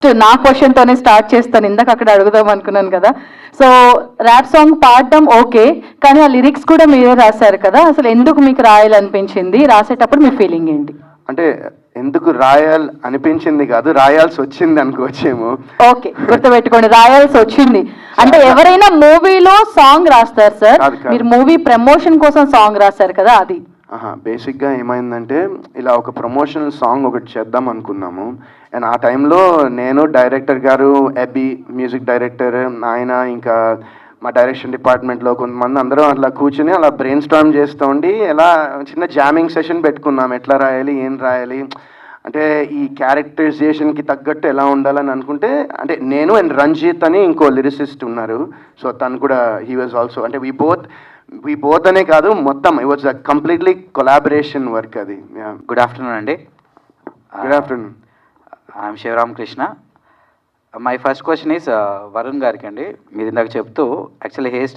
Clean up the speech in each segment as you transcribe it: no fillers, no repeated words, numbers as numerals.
నా క్వశ్చన్ తోనే స్టార్ట్ చేస్తాను. ఇందాక అక్కడ అడుగుదాం అనుకున్నాను కదా. సో ర్యాప్ సాంగ్ పాడడం ఓకే, కానీ ఆ లిరిక్స్ కూడా మీరే రాశారు కదా, అసలు ఎందుకు మీకు రాయాలనిపించింది? రాసేటప్పుడు మీ ఫీలింగ్ ఏంటి? అంటే ఎందుకు రాయాలి అనిపించింది కాదు, రాయాల్సి వచ్చింది అనుకోవచ్చేమో. ఓకే, గుర్తుపెట్టుకోండి, రాయాల్సి వచ్చింది. అంటే ఎవరైనా మూవీలో సాంగ్ రాస్తారు సార్, మీరు మూవీ ప్రమోషన్ కోసం సాంగ్ రాశారు కదా, అది. బేసిక్గా ఏమైందంటే ఇలా ఒక ప్రమోషనల్ సాంగ్ ఒకటి చేద్దాం అనుకున్నాము. అండ్ ఆ టైంలో నేను, డైరెక్టర్ గారు, ఎబీ మ్యూజిక్ డైరెక్టర్, ఆయన, ఇంకా మా డైరెక్షన్ డిపార్ట్మెంట్లో కొంతమంది అందరం అట్లా కూర్చుని అలా బ్రెయిన్ స్టార్మ్ చేస్తూ ఉండి ఎలా చిన్న జామింగ్ సెషన్ పెట్టుకున్నాం. ఎట్లా రాయాలి, ఏం రాయాలి, అంటే ఈ క్యారెక్టరైజేషన్కి తగ్గట్టు ఎలా ఉండాలని అనుకుంటే, అంటే నేను అండ్ రంజిత్ అని ఇంకో లిరిసిస్ట్ ఉన్నారు. సో తను కూడా హీ వాజ్ ఆల్సో, అంటే వీ బోత్ అనే కాదు, మొత్తం it was a completely collaboration work అది. గుడ్ ఆఫ్టర్నూన్ అండి. Good afternoon. I'm Sivaramakrishna. My first question is Varun గారికి అండి. మీరు ఇందాక చెప్తూ యాక్చువల్లీ హెయిర్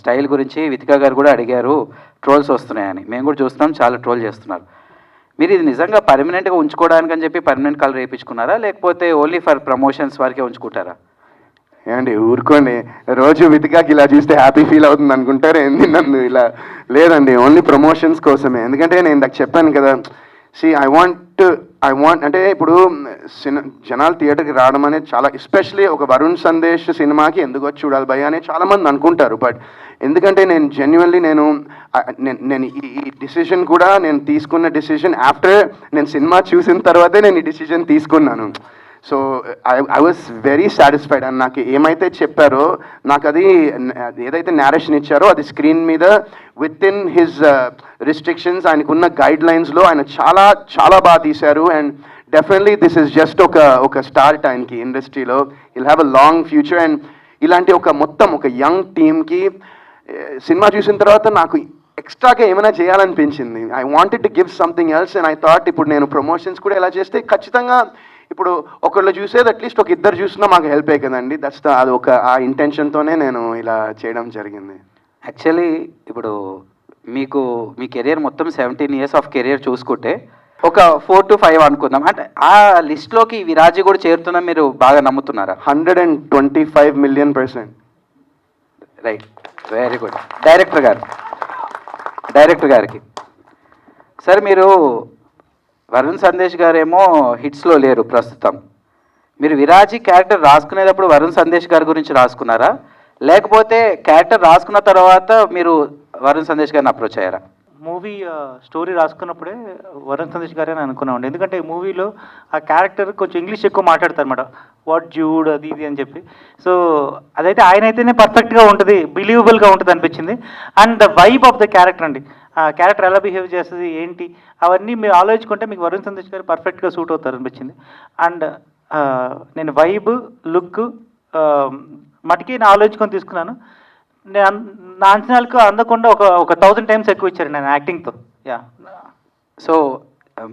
స్టైల్ గురించి వితికా గారు కూడా అడిగారు, ట్రోల్స్ వస్తున్నాయని. మేము కూడా చూస్తున్నాం, చాలా ట్రోల్ చేస్తున్నారు. మీరు ఇది నిజంగా పర్మనెంట్గా ఉంచుకోవడానికి అని చెప్పి పర్మనెంట్ కలర్ వేయించుకున్నారా, లేకపోతే ఓన్లీ ఫర్ ప్రమోషన్స్ వరకే ఉంచుకుంటారా? ఏమండి ఊరుకోండి, రోజు వితికాకి ఇలా చూస్తే హ్యాపీ ఫీల్ అవుతుంది అనుకుంటారు ఏంది నన్ను ఇలా? లేదండి, ఓన్లీ ప్రమోషన్స్ కోసమే. ఎందుకంటే నేను ఇందాక చెప్పాను కదా, ఐ వాంట్ అంటే ఇప్పుడు జనాలు థియేటర్కి రావడం అనేది చాలా, ఎస్పెషలీ ఒక వరుణ్ సందేశ్ సినిమాకి ఎందుకు వచ్చి చూడాలి భయ్య అని చాలామంది అనుకుంటారు. బట్ ఎందుకంటే నేను జెన్యున్లీ నేను ఈ డిసిజన్ కూడా నేను తీసుకున్న డిసిజన్ ఆఫ్టర్ నేను సినిమా చూసిన తర్వాతే నేను ఈ డిసిజన్ తీసుకున్నాను. So I was very satisfied. And నాకు ఏమైతే చెప్పారో, నాకు అది ఏదైతే నేరేషన్ ఇచ్చారో అది స్క్రీన్ మీద విత్ ఇన్ హిజ్ రిస్ట్రిక్షన్స్, ఆయనకున్న గైడ్ లైన్స్లో ఆయన చాలా చాలా బాగా తీశారు. And definitely this is just ఒక స్టార్ట్ ఆయనకి ఇండస్ట్రీలో. Will have a long future. And ఇలాంటి మొత్తం ఒక యంగ్ టీమ్కి సినిమా చూసిన తర్వాత నాకు ఎక్స్ట్రాగా ఏమైనా చేయాలనిపించింది. I wanted to give something else. And I thought ఇప్పుడు నేను ప్రమోషన్స్ కూడా ఎలా చేస్తే ఖచ్చితంగా ఇప్పుడు ఒకళ్ళు చూసేది అట్లీస్ట్ ఒక ఇద్దరు చూసినా మాకు హెల్ప్ అయ్యి కదండి. అది ఆ ఇంటెన్షన్తోనే నేను ఇలా చేయడం జరిగింది. యాక్చువల్లీ ఇప్పుడు మీ కెరియర్ మొత్తం 17 years ఆఫ్ కెరియర్ చూసుకుంటే ఒక 4 to 5 అనుకుందాం, అంటే ఆ లిస్ట్లోకి విరాజీ కూడా చేరుతున్నా మీరు బాగా నమ్ముతున్నారా? 125 million%. Right, very good. Director గారికి సార్, మీరు వరుణ్ సందేశ్ గారేమో హిట్స్లో లేరు ప్రస్తుతం. మీరు విరాజీ క్యారెక్టర్ రాసుకునేటప్పుడు వరుణ్ సందేశ్ గారి గురించి రాసుకున్నారా, లేకపోతే క్యారెక్టర్ రాసుకున్న తర్వాత మీరు వరుణ్ సందేశ్ గారిని అప్రోచ్ అయ్యారా? మూవీ స్టోరీ రాసుకున్నప్పుడే వరుణ్ సందేశ్ గారే అనుకున్నామండి. ఎందుకంటే ఈ మూవీలో ఆ క్యారెక్టర్ కొంచెం ఇంగ్లీష్ ఎక్కువ మాట్లాడతారు అనమాట, వాట్ జూడ్ అది ఇది అని చెప్పి. సో అదైతే ఆయన అయితేనే పర్ఫెక్ట్గా ఉంటుంది, బిలీవబుల్గా ఉంటుంది అనిపించింది. And the vibe of the character అండి, ఆ క్యారెక్టర్ ఎలా బిహేవ్ చేస్తుంది ఏంటి అవన్నీ మీరు ఆలోచించుకుంటే మీకు వరుణ్ సందేశ్ గారు పర్ఫెక్ట్గా సూట్ అవుతారు అనిపించింది. అండ్ నేను వైబ్ లుక్ మటుకి నేను ఆలోచించుకొని తీసుకున్నాను. నేను నా అంచనాలకు అందకుండా ఒక 1000 times ఎక్కువ ఇచ్చారు నేను యాక్టింగ్తో. యా. సో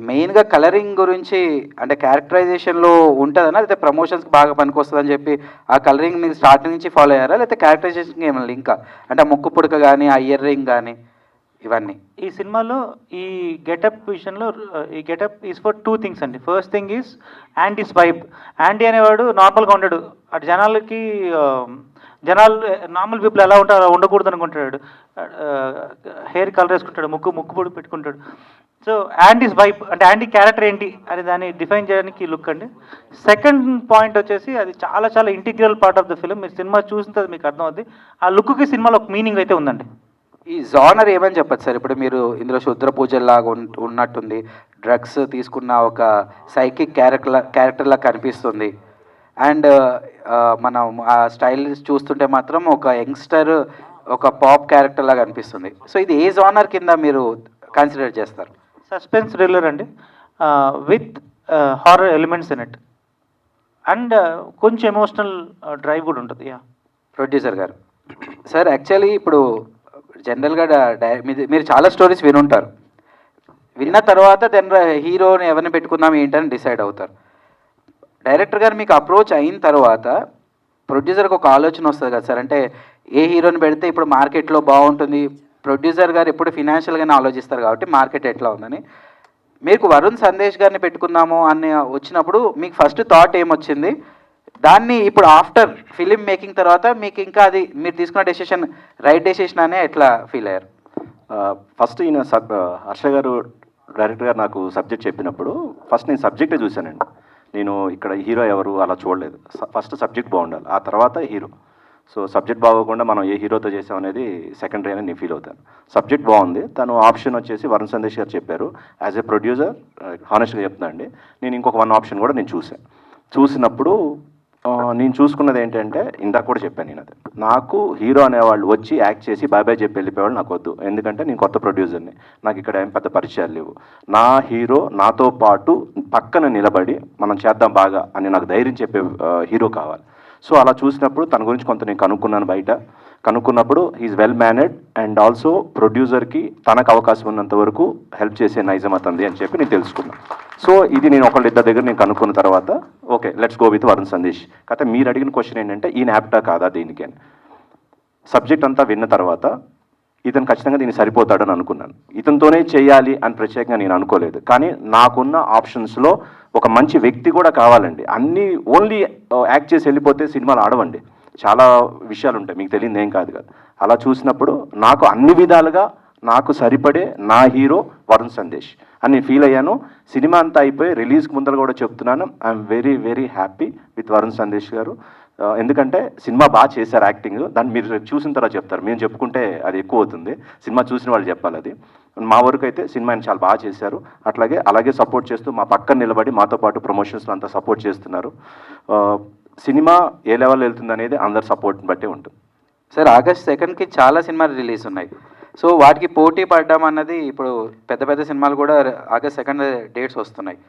మెయిన్గా కలరింగ్ గురించి అంటే క్యారెక్టరైజేషన్లో ఉంటుందనా, లేకపోతే ప్రమోషన్స్కి బాగా పనికొస్తుందని చెప్పి ఆ కలరింగ్ మీరు స్టార్టింగ్ నుంచి ఫాలో అయ్యారా, లేకపోతే క్యారెక్టరైజేషన్కి ఏమైనా లింకా, అంటే ఆ ముక్కు పుడక కానీ ఆ ఇయర్ రింగ్ కానీ ఇవన్నీ? ఈ సినిమాలో ఈ గెటప్ విషయంలో ఈ గెటప్ ఈజ్ ఫర్ 2 things అండి. First thing is యాండీస్ vibe. యాండీ అనేవాడు నార్మల్గా ఉండడు, అటు జనాలు నార్మల్ పీపుల్ ఎలా ఉంటారో అలా ఉండకూడదు అనుకుంటాడు. హెయిర్ కలర్ వేసుకుంటాడు, ముక్కు పొడి పెట్టుకుంటాడు. సో యాండీస్ వైబ్ అంటే యాండీ క్యారెక్టర్ ఏంటి అని దాన్ని డిఫైన్ చేయడానికి లుక్ అండి. సెకండ్ పాయింట్ వచ్చేసి అది చాలా చాలా integral part of the film. మీరు సినిమా చూసిన తర్వాత మీకు అర్థమవుతుంది ఆ లుక్కి సినిమాలో ఒక మీనింగ్ అయితే ఉందండి. ఈ జానర్ ఏమని చెప్పచ్చు సార్? ఇప్పుడు మీరు ఇందులో శుద్ర పూజల్లాగా ఉన్నట్టుంది, డ్రగ్స్ తీసుకున్న ఒక సైకిక్ క్యారెక్టర్లా కనిపిస్తుంది. అండ్ మనం ఆ స్టైల్ చూస్తుంటే మాత్రం ఒక యంగ్స్టర్, ఒక పాప్ క్యారెక్టర్ లాగా అనిపిస్తుంది. సో ఇది ఏ జానర్ కింద మీరు కన్సిడర్ చేస్తారు? సస్పెన్స్ థ్రిల్లర్ అండి, with horror elements in it. And కొంచెం ఎమోషనల్ డ్రైవ్ కూడా ఉంటుంది. యా. ప్రొడ్యూసర్ గారు సార్, యాక్చువల్లీ ఇప్పుడు జనరల్గా మీరు చాలా స్టోరీస్ వినుంటారు, విన్న తర్వాత హీరోని ఎవరిని పెట్టుకుందాం ఏంటని డిసైడ్ అవుతారు. డైరెక్టర్ గారు మీకు అప్రోచ్ అయిన తర్వాత ప్రొడ్యూసర్కి ఒక ఆలోచన వస్తుంది కదా సార్, అంటే ఏ హీరోని పెడితే ఇప్పుడు మార్కెట్లో బాగుంటుంది. ప్రొడ్యూసర్ గారు ఎప్పుడు ఫినాన్షియల్గానే ఆలోచిస్తారు కాబట్టి మార్కెట్ ఎట్లా ఉందని. మీకు వరుణ్ సందేశ్ గారిని పెట్టుకుందాము అని వచ్చినప్పుడు మీకు ఫస్ట్ థాట్ ఏమొచ్చింది, దాన్ని ఇప్పుడు ఆఫ్టర్ ఫిలిం మేకింగ్ తర్వాత మీకు ఇంకా అది మీరు తీసుకున్న డెసిషన్ రైట్ డెసిషన్ అనే ఎట్లా ఫీల్ అయ్యారు? ఫస్ట్ ఈయన హర్ష గారు డైరెక్టర్ గారు నాకు సబ్జెక్ట్ చెప్పినప్పుడు ఫస్ట్ నేను సబ్జెక్టే చూశానండి. నేను ఇక్కడ హీరో ఎవరు అలా చూడలేదు. ఫస్ట్ సబ్జెక్ట్ బాగుండాలి, ఆ తర్వాత హీరో. సో సబ్జెక్ట్ బాగోకుండా మనం ఏ హీరోతో చేసాం అనేది సెకండరీ అని నేను ఫీల్ అవుతాను. సబ్జెక్ట్ బాగుంది, తను ఆప్షన్ వచ్చేసి వరుణ్ సందేశ్ గారు చెప్పారు. యాజ్ ఏ ప్రొడ్యూసర్ హానెస్ట్గా చెప్తున్నా అండి, నేను ఇంకొక 1 ఆప్షన్ కూడా నేను చూసినప్పుడు నేను చూసుకున్నది ఏంటంటే, ఇందాక కూడా చెప్పాను నేను, అదే నాకు హీరో అనేవాళ్ళు వచ్చి యాక్ట్ చేసి బాయ్ బాయ్ చెప్పి వెళ్ళిపోయేవాళ్ళు నాకు వద్దు. ఎందుకంటే నేను కొత్త ప్రొడ్యూసర్ని, నాకు ఇక్కడ ఏం పెద్ద పరిచయాలు లేవు. నా హీరో నాతో పాటు పక్కన నిలబడి మనం చేద్దాం బాగా అని నాకు ధైర్యం చెప్పే హీరో కావాలి. సో అలా చూసినప్పుడు తన గురించి కొంత నేను కనుక్కున్నాను బయట. కనుక్కున్నప్పుడు he is well mannered and also ప్రొడ్యూసర్కి తనకు అవకాశం ఉన్నంత వరకు హెల్ప్ చేసే నైజం అతంది అని చెప్పి నేను తెలుసుకున్నాను. సో ఇది నేను ఒకళ్ళిద్దరి దగ్గర నేను కనుక్కున్న తర్వాత okay let's go with Varun Sandesh. కాకపోతే మీరు అడిగిన క్వశ్చన్ ఏంటంటే ఈయన యాప్టా కాదా దీనికి అని. సబ్జెక్ట్ అంతా విన్న తర్వాత ఇతను ఖచ్చితంగా దీన్ని సరిపోతాడని అనుకున్నాను. ఇతనితోనే చేయాలి అని ప్రత్యేకంగా నేను అనుకోలేదు. కానీ నాకున్న ఆప్షన్స్లో ఒక మంచి వ్యక్తి కూడా కావాలండి. అన్నీ ఓన్లీ యాక్ట్ చేసి వెళ్ళిపోతే సినిమాలు ఆడవండి, చాలా విషయాలు ఉంటాయి, మీకు తెలియదు ఏం కాదు కదా. అలా చూసినప్పుడు నాకు అన్ని విధాలుగా నాకు సరిపడే నా హీరో వరుణ్ సందేశ్ అని ఫీల్ అయ్యాను. సినిమా అంతా అయిపోయి రిలీజ్కి ముందర కూడా చెప్తున్నాను, I'm very very happy with Varun Sandesh గారు. ఎందుకంటే సినిమా బాగా చేశారు యాక్టింగ్, దాన్ని మీరు చూసిన తర్వాత చెప్తారు, మేము చెప్పుకుంటే అది ఎక్కువ అవుతుంది, సినిమా చూసిన వాళ్ళు చెప్పాలి అది. మా వరకు అయితే సినిమా ఆయన చాలా బాగా చేశారు. అలాగే సపోర్ట్ చేస్తూ మా పక్కన నిలబడి మాతో పాటు ప్రమోషన్స్లో అంతా సపోర్ట్ చేస్తున్నారు. సినిమా ఏ లెవెల్ వెళ్తుంది అనేది అందరి సపోర్ట్ని బట్టే ఉంటుంది. సార్ August 2కి చాలా సినిమాలు రిలీజ్ ఉన్నాయి. సో వాటికి పోటీ పడ్డం అన్నది ఇప్పుడు పెద్ద పెద్ద సినిమాలు కూడా August 2 డేట్స్ వస్తున్నాయి.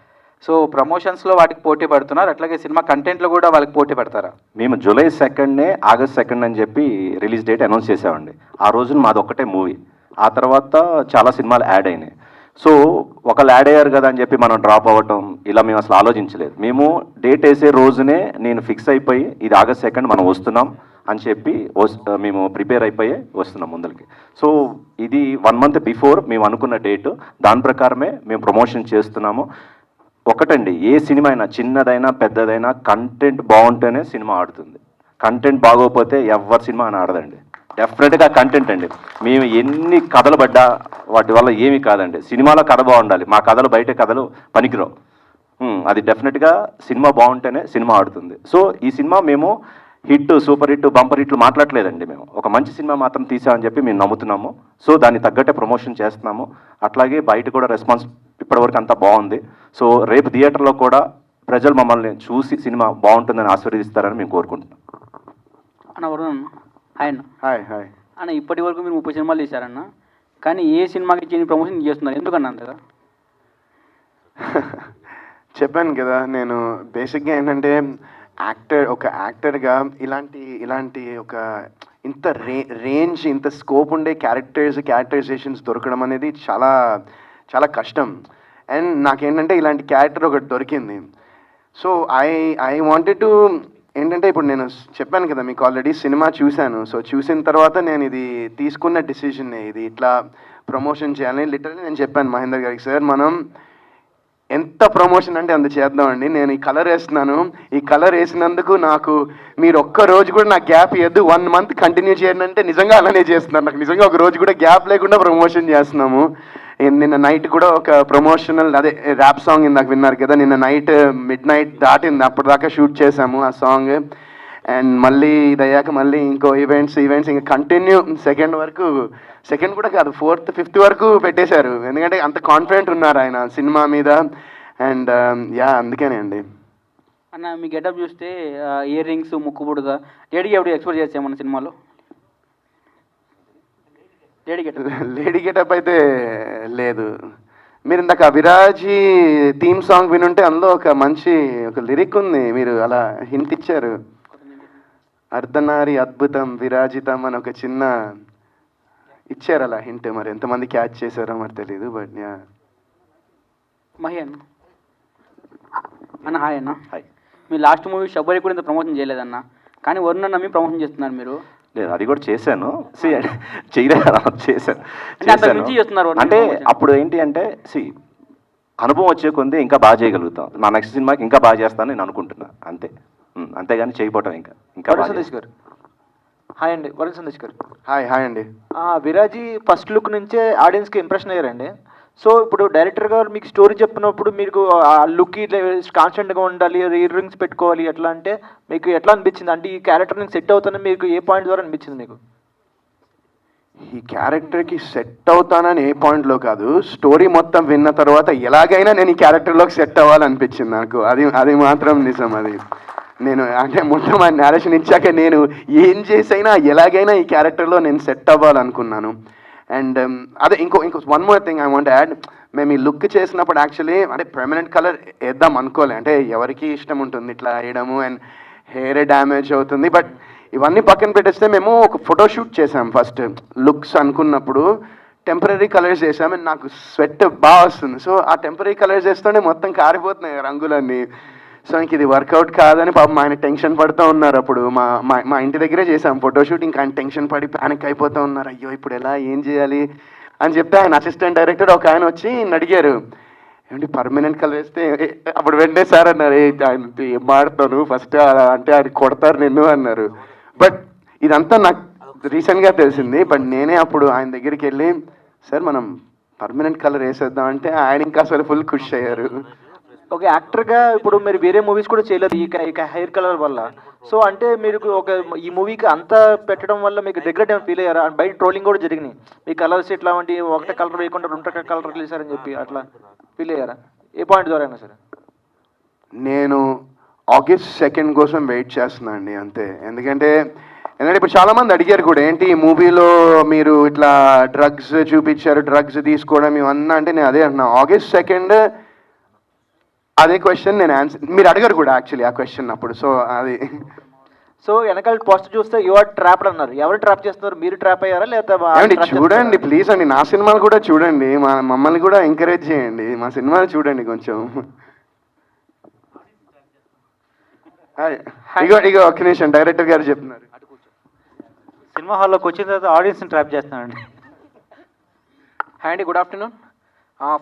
సో ప్రమోషన్స్లో వాటికి పోటీ పడుతున్నారు, అట్లాగే సినిమా కంటెంట్లో కూడా వాళ్ళకి పోటీ పడతారా? మేము July 2 August 2 అని చెప్పి రిలీజ్ డేట్ అనౌన్స్ చేసామండి. ఆ రోజున మాది ఒక్కటే మూవీ, ఆ తర్వాత చాలా సినిమాలు యాడ్ అయినాయి. సో ఒకళ్ళు యాడ్ అయ్యారు కదా అని చెప్పి మనం డ్రాప్ అవ్వటం ఇలా మేము అసలు ఆలోచించలేదు. మేము డేట్ వేసే రోజునే నేను ఫిక్స్ అయిపోయి ఇది August 2 మనం వస్తున్నాం అని చెప్పి మేము ప్రిపేర్ అయిపోయి వస్తున్నాం ముందరికి. సో ఇది 1 month బిఫోర్ మేము అనుకున్న డేట్, దాని ప్రకారమే మేము ప్రమోషన్ చేస్తున్నాము. ఒకటండి, ఏ సినిమా అయినా చిన్నదైనా పెద్దదైనా కంటెంట్ బాగుంటేనే సినిమా ఆడుతుంది. కంటెంట్ బాగోకపోతే ఎవరి సినిమా అని ఆడదండి. డెఫినెట్గా కంటెంట్ అండి. మేము ఎన్ని కథలు పడ్డా వాటి వల్ల ఏమీ కాదండి. సినిమాలో కథ బాగుండాలి, మా కథలు బయట కథలు పనికిరావు. అది డెఫినెట్గా సినిమా బాగుంటేనే సినిమా ఆడుతుంది. సో ఈ సినిమా మేము హిట్, సూపర్ హిట్, బంపర్ హిట్లు మాట్లాడలేదండి. మేము ఒక మంచి సినిమా మాత్రం తీసామని చెప్పి మేము నమ్ముతున్నాము. సో దాన్ని తగ్గట్టే ప్రమోషన్ చేస్తున్నాము. అట్లాగే బయట కూడా రెస్పాన్స్ ఇప్పటివరకు అంతా బాగుంది. సో రేపు థియేటర్లో కూడా ప్రజలు మమ్మల్ని చూసి సినిమా బాగుంటుందని ఆశీర్వదిస్తారని మేము కోరుకుంటున్నాం. అన్న వరుణ్ హాయ్ అన్న. హాయ్ హాయ్ అన్న, ఇప్పటి వరకు మీరు 30 సినిమాలు తీశారన్న, కానీ ఏ సినిమాకి చేయని ప్రమోషన్ చేస్తున్నారు, ఎందుకన్నా అంతగా? చెప్పాను కదా, నేను బేసిక్గా ఏంటంటే ఒక యాక్టర్గా ఇలాంటి ఒక ఇంత రేంజ్, ఇంత స్కోప్ ఉండే క్యారెక్టరైజేషన్స్ దొరకడం అనేది చాలా చాలా కష్టం. అండ్ నాకేంటంటే ఇలాంటి క్యారెక్టర్ ఒకటి దొరికింది. సో ఐ వాంటెడ్ టు ఏంటంటే, ఇప్పుడు నేను చెప్పాను కదా మీకు ఆల్రెడీ సినిమా చూశాను. సో చూసిన తర్వాత నేను ఇది తీసుకున్న డిసిజన్, ఇది ఇట్లా ప్రమోషన్ చేయాలని లిటరల్లీ నేను చెప్పాను మహేందర్ గారికి, సార్ మనం ఎంత ప్రమోషన్ అంటే అంత చేద్దామండి. నేను ఈ కలర్ వేస్తున్నాను, ఈ కలర్ వేసినందుకు నాకు మీరు ఒక్క రోజు కూడా నాకు గ్యాప్ ఇవ్వద్దు, 1 month కంటిన్యూ చేయండి అంటే నిజంగా అలానే చేస్తున్నారు. నాకు నిజంగా ఒక రోజు కూడా గ్యాప్ లేకుండా ప్రమోషన్ చేస్తున్నాము. నిన్న నైట్ కూడా ఒక ప్రమోషనల్ అదే ర్యాప్ సాంగ్ ఇందాక విన్నారు కదా, నిన్న నైట్ midnight దాటింది, అప్పటిదాకా షూట్ చేసాము ఆ సాంగ్. అండ్ మళ్ళీ ఇది అయ్యాక మళ్ళీ ఇంకో ఈవెంట్స్ ఇంకా కంటిన్యూ సెకండ్ కూడా కాదు 4th 5th వరకు పెట్టేశారు. ఎందుకంటే అంత కాన్ఫిడెంట్ ఉన్నారు ఆయన సినిమా మీద. అండ్ అందుకేనే అండి. అన్న మీ గెటప్ చూస్తే ఇయర్ రింగ్స్, ముక్కుపుడుగా లేడీకి ఎప్పుడు ఎక్స్పోజ్ చేస్తాం మన సినిమాలో? లేడీ గెటప్ అయితే లేదు. మీరు ఇందాక విరాజీ థీమ్ సాంగ్ వినుంటే అందులో ఒక మంచి లిరిక్ ఉంది, మీరు అలా హింట్ ఇచ్చారు, అర్ధనారి అద్భుతం విరాజితం అని ఒక చిన్న ఇచ్చారు అలా హింట్. మరి ఎంతమంది క్యాచ్ చేశారో మరి తెలీదు. బట్ మహి అన్న హాయ్ అన్న. హాయ్. మీ లాస్ట్ మూవీ శబరి కూడా ఇంత ప్రమోషన్ చేయలేదన్న, కానీ వరుణ్ అన్న మీ ప్రమోషన్ చేస్తున్నారు మీరు. లేదు, అది కూడా చేశాను. చేయలేదు, చేశాను. అంటే అంతకు మించి చేస్తున్నారు. అంటే అప్పుడు ఏంటి అంటే అనుభవం వచ్చే కొంది ఇంకా బాగా చేయగలుగుతాం. నా నెక్స్ట్ సినిమాకి ఇంకా బాగా చేస్తానని నేను అనుకుంటున్నా, అంతే. అంతేగాని చేయకపోవటం ఇంకా వరుణ్ బాగా సందేశ్ గారు. హాయ్ అండి, వరుణ్ సందేశ్ గారు. హాయ్ అండి. విరాజీ ఫస్ట్ లుక్ నుంచే ఆడియన్స్కి ఇంప్రెషన్ అయ్యారండి. సో ఇప్పుడు డైరెక్టర్ గారు మీకు స్టోరీ చెప్పినప్పుడు మీకు ఆ లుక్ కాన్స్టెంట్గా ఉండాలి, ఇయర్ రింగ్స్ పెట్టుకోవాలి ఎట్లా అంటే మీకు ఎట్లా అనిపించింది? అంటే ఈ క్యారెక్టర్ నేను సెట్ అవుతానని మీకు ఏ పాయింట్ ద్వారా అనిపించింది మీకు? ఈ క్యారెక్టర్కి సెట్ అవుతానని ఏ పాయింట్లో కాదు, స్టోరీ మొత్తం విన్న తర్వాత ఎలాగైనా నేను ఈ క్యారెక్టర్లోకి సెట్ అవ్వాలనిపించింది నాకు. అది మాత్రం నిజం. అది నేను అంటే మొత్తం ఆ నేరేషన్ ఇచ్చాక నేను ఏం చేసైనా ఎలాగైనా ఈ క్యారెక్టర్లో నేను సెట్ అవ్వాలనుకున్నాను. అండ్ అదే ఇంకో one more thing I want add. మేము ఈ లుక్ చేసినప్పుడు యాక్చువల్లీ అంటే పర్మనెంట్ కలర్ వేద్దాం అనుకోలే. అంటే ఎవరికి ఇష్టం ఉంటుంది ఇట్లా వేయడము, అండ్ హెయిర్ డ్యామేజ్ అవుతుంది. బట్ ఇవన్నీ పక్కన పెట్టేస్తే మేము ఒక ఫోటోషూట్ చేసాం ఫస్ట్ లుక్స్ అనుకున్నప్పుడు. టెంపరీ కలర్స్ వేసాం, అండ్ నాకు స్వెట్ బాగా వస్తుంది. సో ఆ టెంపరీ కలర్స్ వేస్తూనే మొత్తం కారిపోతున్నాయి రంగులన్నీ. సో ఇంక ఇది వర్కౌట్ కాదని పాపం ఆయన టెన్షన్ పడుతూ ఉన్నారు. అప్పుడు మా ఇంటి దగ్గరే చేసాం ఫోటోషూట్. ఇంకా ఆయన టెన్షన్ పడి ప్యానిక్ అయిపోతూ ఉన్నారు, అయ్యో ఇప్పుడు ఎలా ఏం చేయాలి అని చెప్తే ఆయన అసిస్టెంట్ డైరెక్టర్ ఒక ఆయన వచ్చి అడిగారు, ఏమంటే పర్మనెంట్ కలర్ వేస్తే అప్పుడు వెంటనే సార్ అన్నారు, ఆయన ఏం మాడతాను ఫస్ట్ అంటే ఆయన కొడతారు నిన్ను అన్నారు. బట్ ఇదంతా నాకు రీసెంట్గా తెలిసింది. బట్ నేనే అప్పుడు ఆయన దగ్గరికి వెళ్ళి, సార్ మనం పర్మనెంట్ కలర్ వేసేద్దాం అంటే ఆయన ఇంకా అసలు ఫుల్ ఖుషి అయ్యారు. ఒక యాక్టర్గా ఇప్పుడు మీరు వేరే మూవీస్ కూడా చేయలేదు ఈ హెయిర్ కలర్ వల్ల. సో అంటే మీరు ఈ మూవీకి అంతా పెట్టడం వల్ల మీకు రిగ్రెట్ ఏమైనా ఫీల్ అయ్యారా? బయట ట్రోలింగ్ కూడా జరిగినాయి, మీ కలర్స్ ఇట్లా వంటి ఒకటే కలర్ వేయకుండా రెండు కలర్ వేసారని చెప్పి అట్లా ఫీల్ అయ్యారా? ఏ పాయింట్ ద్వారా అయినా సరే. నేను August 2 కోసం వెయిట్ చేస్తున్నా అండి, అంతే. ఎందుకంటే ఇప్పుడు చాలామంది అడిగారు కూడా, ఏంటి ఈ మూవీలో మీరు ఇట్లా డ్రగ్స్ చూపించారు, డ్రగ్స్ తీసుకోవడం ఇవన్నీ. అంటే నేను అదే అంటున్నా, August 2 అదే క్వశ్చన్ నేను ఆన్సర్ మీరు అడిగారు కూడా యాక్చువల్లీ ఆ క్వశ్చన్ అప్పుడు. సో అది సో వెనకాల పోస్ట్ చూస్తే యు ఆర్ ట్రాప్డ్ అన్నారు. ఎవరు ట్రాప్ చేస్తున్నారు? మీరు ట్రాప్ అయ్యారా లేదా? చూడండి ప్లీజ్ అండి, నా సినిమాలు కూడా చూడండి, మమ్మల్ని కూడా ఎంకరేజ్ చేయండి, మా సినిమాలు చూడండి కొంచెం. ఇగో ఒక్క నిమిషం, డైరెక్టర్ గారు చెప్తున్నారు. సినిమా హాల్లోకి వచ్చిన తర్వాత ఆడియన్స్ని ట్రాప్ చేస్తున్నానండి. హాయ్ అండి, good afternoon.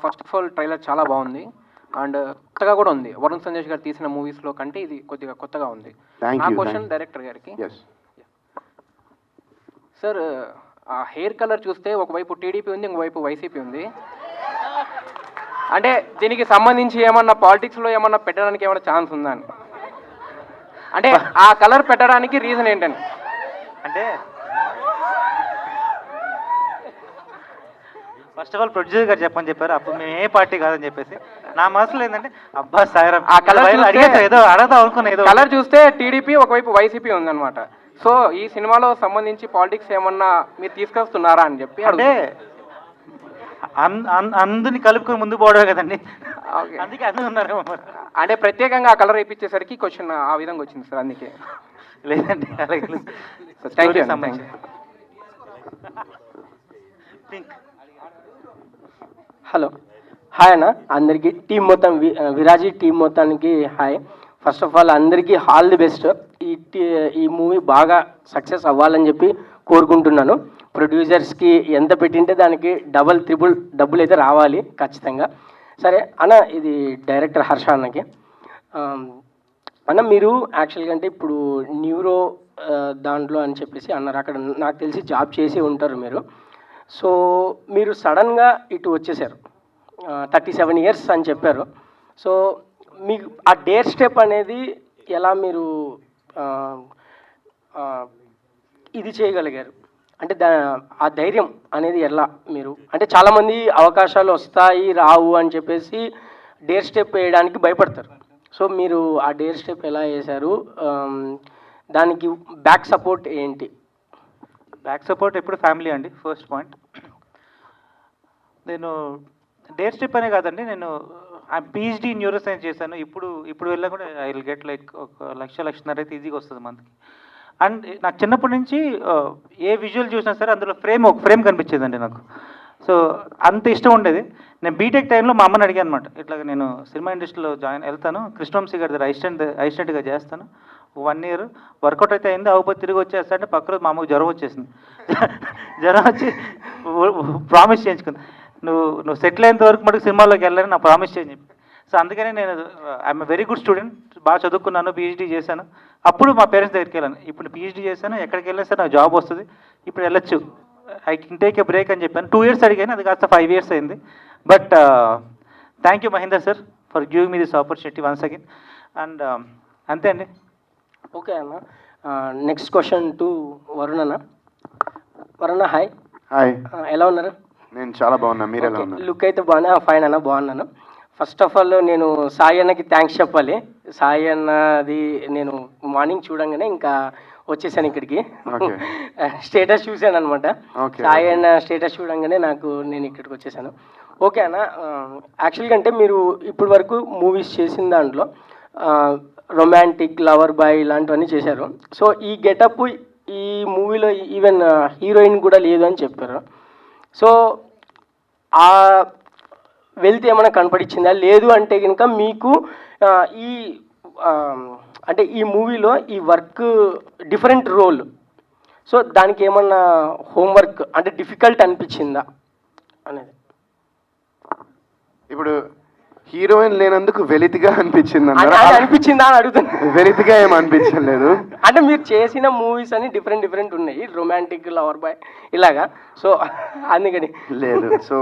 First of all trailer చాలా బాగుంది అండ్ కొత్తగా కూడా ఉంది. వరుణ్ సందేశ్ గారు తీసిన మూవీస్లో కంటే ఇది కొద్దిగా కొత్తగా ఉంది. నా క్వశ్చన్ డైరెక్టర్ గారికి, సార్ ఆ హెయిర్ కలర్ చూస్తే ఒకవైపు టీడీపీ ఉంది, ఇంకోవైపు వైసీపీ ఉంది. అంటే దీనికి సంబంధించి ఏమన్నా పాలిటిక్స్లో ఏమన్నా పెట్టడానికి ఏమన్నా ఛాన్స్ ఉందా అని? అంటే ఆ కలర్ పెట్టడానికి రీజన్ ఏంటండి? అంటే ఫస్ట్ ఆఫ్ ఆల్ ప్రొడ్యూసర్ గారు చెప్పని చెప్పారు, అప్పుడు మేము ఏ పార్టీ కాదని చెప్పేసి. నా మనసులో ఏంటంటే అబ్బా సాయిరామ్ ఆ కలర్ ఏదో అడగదాం అనుకున్నా, ఏదో కలర్ చూస్తే టీడీపీ ఒకవైపు వైసీపీ ఉందన్నమాట. సో ఈ సినిమాలో సంబంధించి పాలిటిక్స్ ఏమన్నా మీరు తీసుకొస్తున్నారా అని చెప్పి. అంటే అందుని కలుపుకొని ముందు పోవడమే కదండి, అందుకే అందరూ ఉన్నారు. అంటే ప్రత్యేకంగా ఆ కలర్ వేయించేసరికి క్వశ్చన్ ఆ విధంగా వచ్చింది సార్, అందుకే. లేదండి అలాగే. Thank you. హలో, హాయ్ అన్న అందరికీ, టీం మొత్తం విరాజీ టీం మొత్తానికి హాయ్. ఫస్ట్ ఆఫ్ ఆల్ అందరికీ ఆల్ ది బెస్ట్. ఈ మూవీ బాగా సక్సెస్ అవ్వాలని చెప్పి కోరుకుంటున్నాను. ప్రొడ్యూసర్స్కి ఎంత పెట్టింటే దానికి డబల్ త్రిబుల్ డబ్బులు అయితే రావాలి ఖచ్చితంగా. సరే అన్న, ఇది డైరెక్టర్ హర్ష అన్నకి. అన్న మీరు యాక్చువల్గా అంటే ఇప్పుడు న్యూరో దాంట్లో అని చెప్పేసి అన్నారు, అక్కడ నాకు తెలిసి జాబ్ చేసి ఉంటారు మీరు. సో మీరు సడన్గా ఇటు వచ్చేసారు, 37 ఇయర్స్ అని చెప్పారు. సో మీకు ఆ డేర్ స్టెప్ అనేది ఎలా మీరు ఇది చేయగలిగారు? అంటే ఆ ధైర్యం అనేది ఎలా మీరు, అంటే చాలామంది అవకాశాలు వస్తాయి రావు అని చెప్పేసి డేర్ స్టెప్ వేయడానికి భయపడతారు. సో మీరు ఆ డేర్ స్టెప్ ఎలా వేశారు? దానికి బ్యాక్ సపోర్ట్ ఏంటి? బ్యాక్ సపోర్ట్ ఎప్పుడు ఫ్యామిలీ అండి, ఫస్ట్ పాయింట్. నేను డేర్ స్టెప్ అనే కాదండి, నేను PhD న్యూరో సైన్స్ చేశాను. ఇప్పుడు వెళ్ళా కూడా ఐ విల్ గెట్ లైక్ 1,00,000-1,50,000 అయితే ఈజీగా వస్తుంది మంత్కి. అండ్ నాకు చిన్నప్పటి నుంచి ఏ విజువల్ చూసినా సరే అందులో ఒక ఫ్రేమ్ కనిపించేదండి నాకు. సో అంత ఇష్టం ఉండేది. నేను బీటెక్ టైంలో మా అమ్మని అడిగాను అనమాట, ఇట్లాగ నేను సినిమా ఇండస్ట్రీలో వెళ్తాను, కృష్ణవంశీ గారి దగ్గర అసిస్టెంట్గా చేస్తాను, 1 ఇయర్ వర్కౌట్ అయితే అయింది, అవ్వకపోతే తిరిగి వచ్చేస్తా అంటే పక్క రోజు మా అమ్మకు జ్వరం వచ్చేసింది. జ్వరం వచ్చి ప్రామిస్ చేయించుకుంది. నువ్వు సెటిల్ అయ్యేంత వరకు మటుకు సినిమాలోకి వెళ్ళాలని నా ప్రామిస్ చేయని చెప్పి. సో అందుకనే నేను ఐఎమ్ వెరీ గుడ్ స్టూడెంట్, బాగా చదువుకున్నాను, పిహెచ్డీ చేశాను. అప్పుడు మా పేరెంట్స్ దగ్గరికి వెళ్ళాను. ఇప్పుడు పిహెచ్డీ చేశాను, ఎక్కడికి వెళ్ళినా సరే నాకు జాబ్ వస్తుంది, ఇప్పుడు వెళ్ళొచ్చు, I can take a break అని చెప్పాను. 2 years అడిగాను, అది కాస్త 5 years అయింది. But thank you Mahender sir for giving me this opportunity once again. And అంతే అండి. ఓకే అన్న, నెక్స్ట్ క్వశ్చన్ టు వరుణ్ అన్న. వరుణ హాయ్. హాయ్, ఎలా ఉన్నారు? నేను చాలా బాగున్నా, మీరు ఎలా ఉన్నారు? లుక్ అయితే బాగున్నా, ఫైన్ అన్న, బాగున్నాను. ఫస్ట్ ఆఫ్ ఆల్ నేను సాయి అన్నకి థ్యాంక్స్ చెప్పాలి. సాయి అన్నది నేను మార్నింగ్ చూడంగానే ఇంకా వచ్చేసాను ఇక్కడికి. స్టేటస్ చూశాను అనమాట. సాయి అన్న స్టేటస్ చూడంగానే నేను ఇక్కడికి వచ్చేసాను. ఓకే అన్న, యాక్చువల్గా అంటే మీరు ఇప్పటి వరకు మూవీస్ చేసిన దాంట్లో రొమాంటిక్, లవర్ బాయ్ ఇలాంటివన్నీ చేశారు. సో ఈ గెటప్ ఈ మూవీలో ఈవెన్ హీరోయిన్ కూడా లేదు అని చెప్పారు. సో ఆ వెళ్తే ఏమైనా కనపడిచ్చిందా? లేదు అంటే కనుక మీకు ఈ అంటే ఈ మూవీలో ఈ వర్క్ డిఫరెంట్ రోల్, సో దానికి ఏమన్నా హోంవర్క్ అంటే డిఫికల్ట్ అనిపించిందా అనేది. ఇప్పుడు హీరోయిన్ లేనందుకు వెలితిగా అనిపించింది అనిపించిందా అని అడుగుతున్నా. వెలితిగా ఏం అనిపించలేదు. అంటే మీరు చేసిన మూవీస్ అని డిఫరెంట్ ఉన్నాయి, రొమాంటిక్, లవర్ బాయ్ ఇలాగా. సో అందుకని లేదు. సో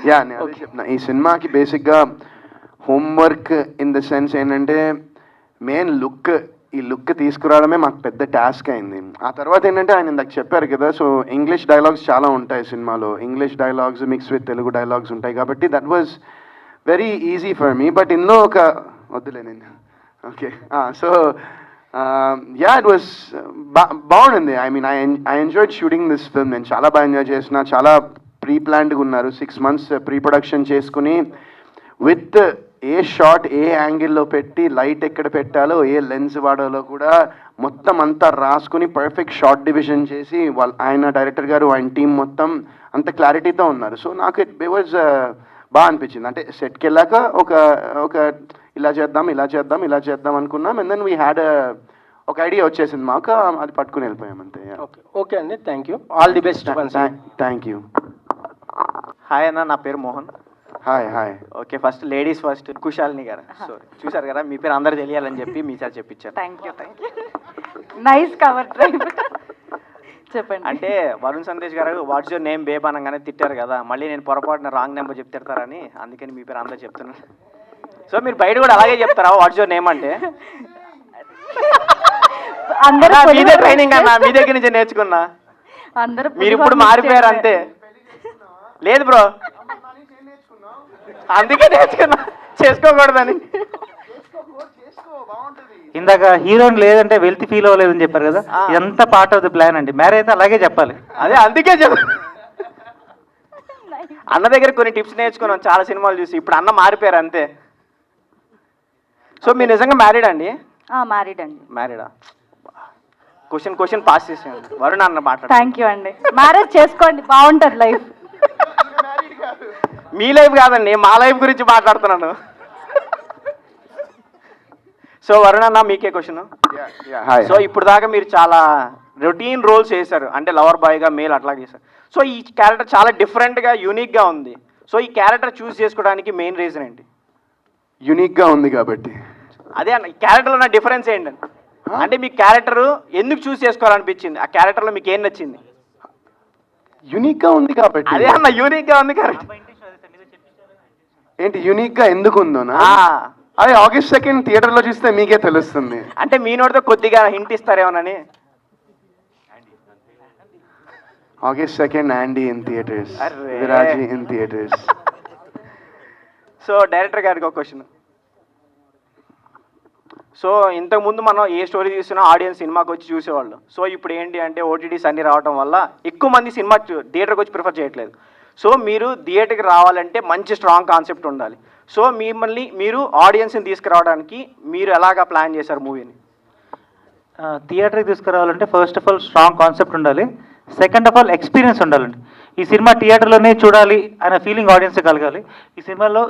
యా, నేను అదే చెప్తున్నా, ఈ సినిమాకి బేసిక్గా హోంవర్క్ ఇన్ ద సెన్స్ ఏంటంటే మెయిన్ లుక్, ఈ లుక్ తీసుకురావడమే మాకు పెద్ద టాస్క్ అయింది. ఆ తర్వాత ఏంటంటే ఆయన ఇందాక చెప్పారు కదా, సో ఇంగ్లీష్ డైలాగ్స్ చాలా ఉంటాయి సినిమాలో, English dialogues mix with Telugu dialogues ఉంటాయి కాబట్టి that was very easy for me. But ఇందులో ఒక వద్దులే నేను okay. So yeah, it was బాగుంది. I mean I enjoyed shooting this film. నేను చాలా బాగా ఎంజాయ్ చేసిన, చాలా ప్రీ ప్లాన్డ్గా ఉన్నారు. 6 months ప్రీ ప్రొడక్షన్ చేసుకుని విత్ ఏ షాట్ ఏ యాంగిల్లో పెట్టి, లైట్ ఎక్కడ పెట్టాలో, ఏ లెన్స్ వాడాలో కూడా మొత్తం అంతా రాసుకుని పర్ఫెక్ట్ షార్ట్ డివిజన్ చేసి ఆయన డైరెక్టర్ గారు, ఆయన టీం మొత్తం అంత క్లారిటీతో ఉన్నారు. సో నాకు ఇట్ వాజ్ బాగా అనిపించింది. అంటే సెట్కి వెళ్ళాక ఒక ఇలా చేద్దాం అనుకున్నాం. అండ్ దెన్ వీ హ్యాడ్ ఒక ఐడియా వచ్చేసింది మాకు, అది పట్టుకుని వెళ్ళిపోయాం అంతే. ఓకే అండి, thank you, all the best. Thank you. Hi అన్న, నా పేరు Mohan. Hi. Okay, first ladies first. Kushalini గారు, సారీ, చూశారు కదా, మీ పేరు అందరు తెలియాలని చెప్పి మీ సార్ చెప్పించారు. Thank you. Nice cover drive. చెప్పండి. అంటే వరుణ్ సందేశ్ గారు వాట్స్ యువర్ నేమ్ బేబ్ అనగానే తిట్టారు కదా, మళ్ళీ నేను పొరపాటున రాంగ్ నెంబర్ చెప్తే తిడతారని, అందుకని మీ పేరు అందరూ చెప్తున్నాను. సో మీరు బయట కూడా అలాగే చెప్తారా వాట్స్ యువర్ నేమ్ అంటే? అందరూ మీదే ట్రైనింగ్ అన్న, మీ దగ్గర నుంచి నేర్చుకున్నా. మీరు ఇప్పుడు మారిపోయారు అంతే. లేదు బ్రో, అందుకే నేర్చుకున్నా, చేసుకోకూడదని. ఇందాక హీరోయిన్ లేదంటే వెల్త్ ఫీల్ అవ్వలేదని చెప్పారు కదా, ఎంత పార్ట్ ఆఫ్ ది ప్లాన్ అండి. మ్యారేజ్ అయితే అలాగే చెప్పాలి. అదే అందుకే అన్న దగ్గర కొన్ని టిప్స్ నేర్చుకున్నాం చాలా సినిమాలు చూసి. ఇప్పుడు అన్న మారిపోయారు అంతే. సో మీరు నిజంగా మ్యారీడ్ అండి? మ్యారీడ్ అండి. మ్యారీడా? క్వశ్చన్ పాస్ చేసేయండి. వరుణ్ అన్న మాట్లాడు. థ్యాంక్ యూ అండి. మ్యారేజ్ చేసుకోండి, బాగుంటుంది లైఫ్. మీ లైఫ్ కాదండి, మా లైఫ్ గురించి మాట్లాడుతున్నాను. సో వరుణ్ అన్న, మీకే క్వశ్చన్. సో ఇప్పుడు దాకా మీరు చాలా రొటీన్ రోల్స్ చేశారు, అంటే లవర్ బాయ్గా మేల్ అట్లా చేశారు. సో ఈ క్యారెక్టర్ చాలా డిఫరెంట్గా యూనిక్గా ఉంది. సో ఈ క్యారెక్టర్ చూస్ చేసుకోవడానికి మెయిన్ రీజన్ ఏంటి? యూనిక్గా ఉంది కాబట్టి. అదే అన్న, ఈ క్యారెక్టర్లో ఉన్న డిఫరెన్స్ ఏంటండి? అంటే మీ క్యారెక్టర్ ఎందుకు చూస్ చేసుకోవాలనిపించింది? ఆ క్యారెక్టర్లో మీకు ఏం నచ్చింది? యూనిక్గా ఉంది కాబట్టి. అదే అన్న, యూనిక్గా ఉంది కరెక్ట్. ఏంటి యూనిక్గా ఎందుకు ఉందోనా? అది August 2nd థియేటర్లో చూస్తే మీకే తెలుస్తుంది. అంటే మీ నోటితో కొద్దిగా హింట్ ఇస్తారేమోనని. August 2nd Andy in theaters. Viraji in theaters. So director గారికి ఒక క్వశ్చన్. సో ఇంతకుముందు మనం ఏ స్టోరీ చూసినా ఆడియన్స్ సినిమాకి వచ్చి చూసేవాళ్ళు. సో ఇప్పుడు ఏంటి అంటే ఓటీటీస్ అన్ని రావడం వల్ల ఎక్కువ మంది సినిమా థియేటర్కి వచ్చి ప్రిఫర్ చేయట్లేదు. సో మీరు థియేటర్కి రావాలంటే మంచి స్ట్రాంగ్ కాన్సెప్ట్ ఉండాలి. సో మీరు ఆడియన్స్ని తీసుకురావడానికి మీరు ఎలాగా ప్లాన్ చేశారు మూవీని? థియేటర్కి తీసుకురావాలంటే first of all strong concept ఉండాలి, సెకండ్ ఆఫ్ ఆల్ ఎక్స్పీరియన్స్ ఉండాలండి. ఈ సినిమా థియేటర్లోనే చూడాలి అనే ఫీలింగ్ ఆడియన్స్ కలగాలి.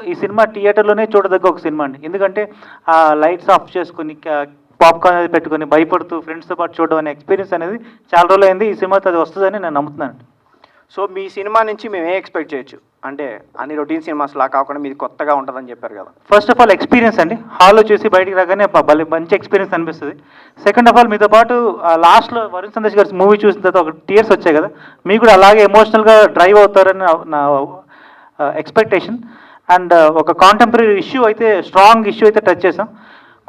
ఈ సినిమా థియేటర్లోనే చూడదగ్గ ఒక సినిమా అండి. ఎందుకంటే ఆ లైట్స్ ఆఫ్ చేసుకుని పాప్కార్న్ అనేది పెట్టుకొని భయపడుతూ ఫ్రెండ్స్తో పాటు చూడడం అనే ఎక్స్పీరియన్స్ అనేది చాలా రోజులు అయింది. ఈ సినిమాతో అది వస్తుందని నేను నమ్ముతున్నాను. సో మీ సినిమా నుంచి మేము ఏం ఎక్స్పెక్ట్ చేయొచ్చు? అంటే అన్ని రొటీన్ సినిమాస్ లా కాకుండా మీది కొత్తగా ఉంటుందని చెప్పారు కదా. ఫస్ట్ ఆఫ్ ఆల్ ఎక్స్పీరియన్స్ అండి, హాల్లో చూసి బయటికి రాగానే భలే మంచి ఎక్స్పీరియన్స్ అనిపిస్తుంది. సెకండ్ ఆఫ్ ఆల్ మీతో పాటు లాస్ట్లో వరుణ్ సందేశ్ గారి మూవీ చూసిన తర్వాత ఒక టీయర్స్ వచ్చాయి కదా, మీకు కూడా అలాగే ఎమోషనల్గా డ్రైవ్ అవుతారని నా ఎక్స్పెక్టేషన్. అండ్ ఒక కాంటెంపరీ ఇష్యూ అయితే, స్ట్రాంగ్ ఇష్యూ అయితే టచ్ చేసాం,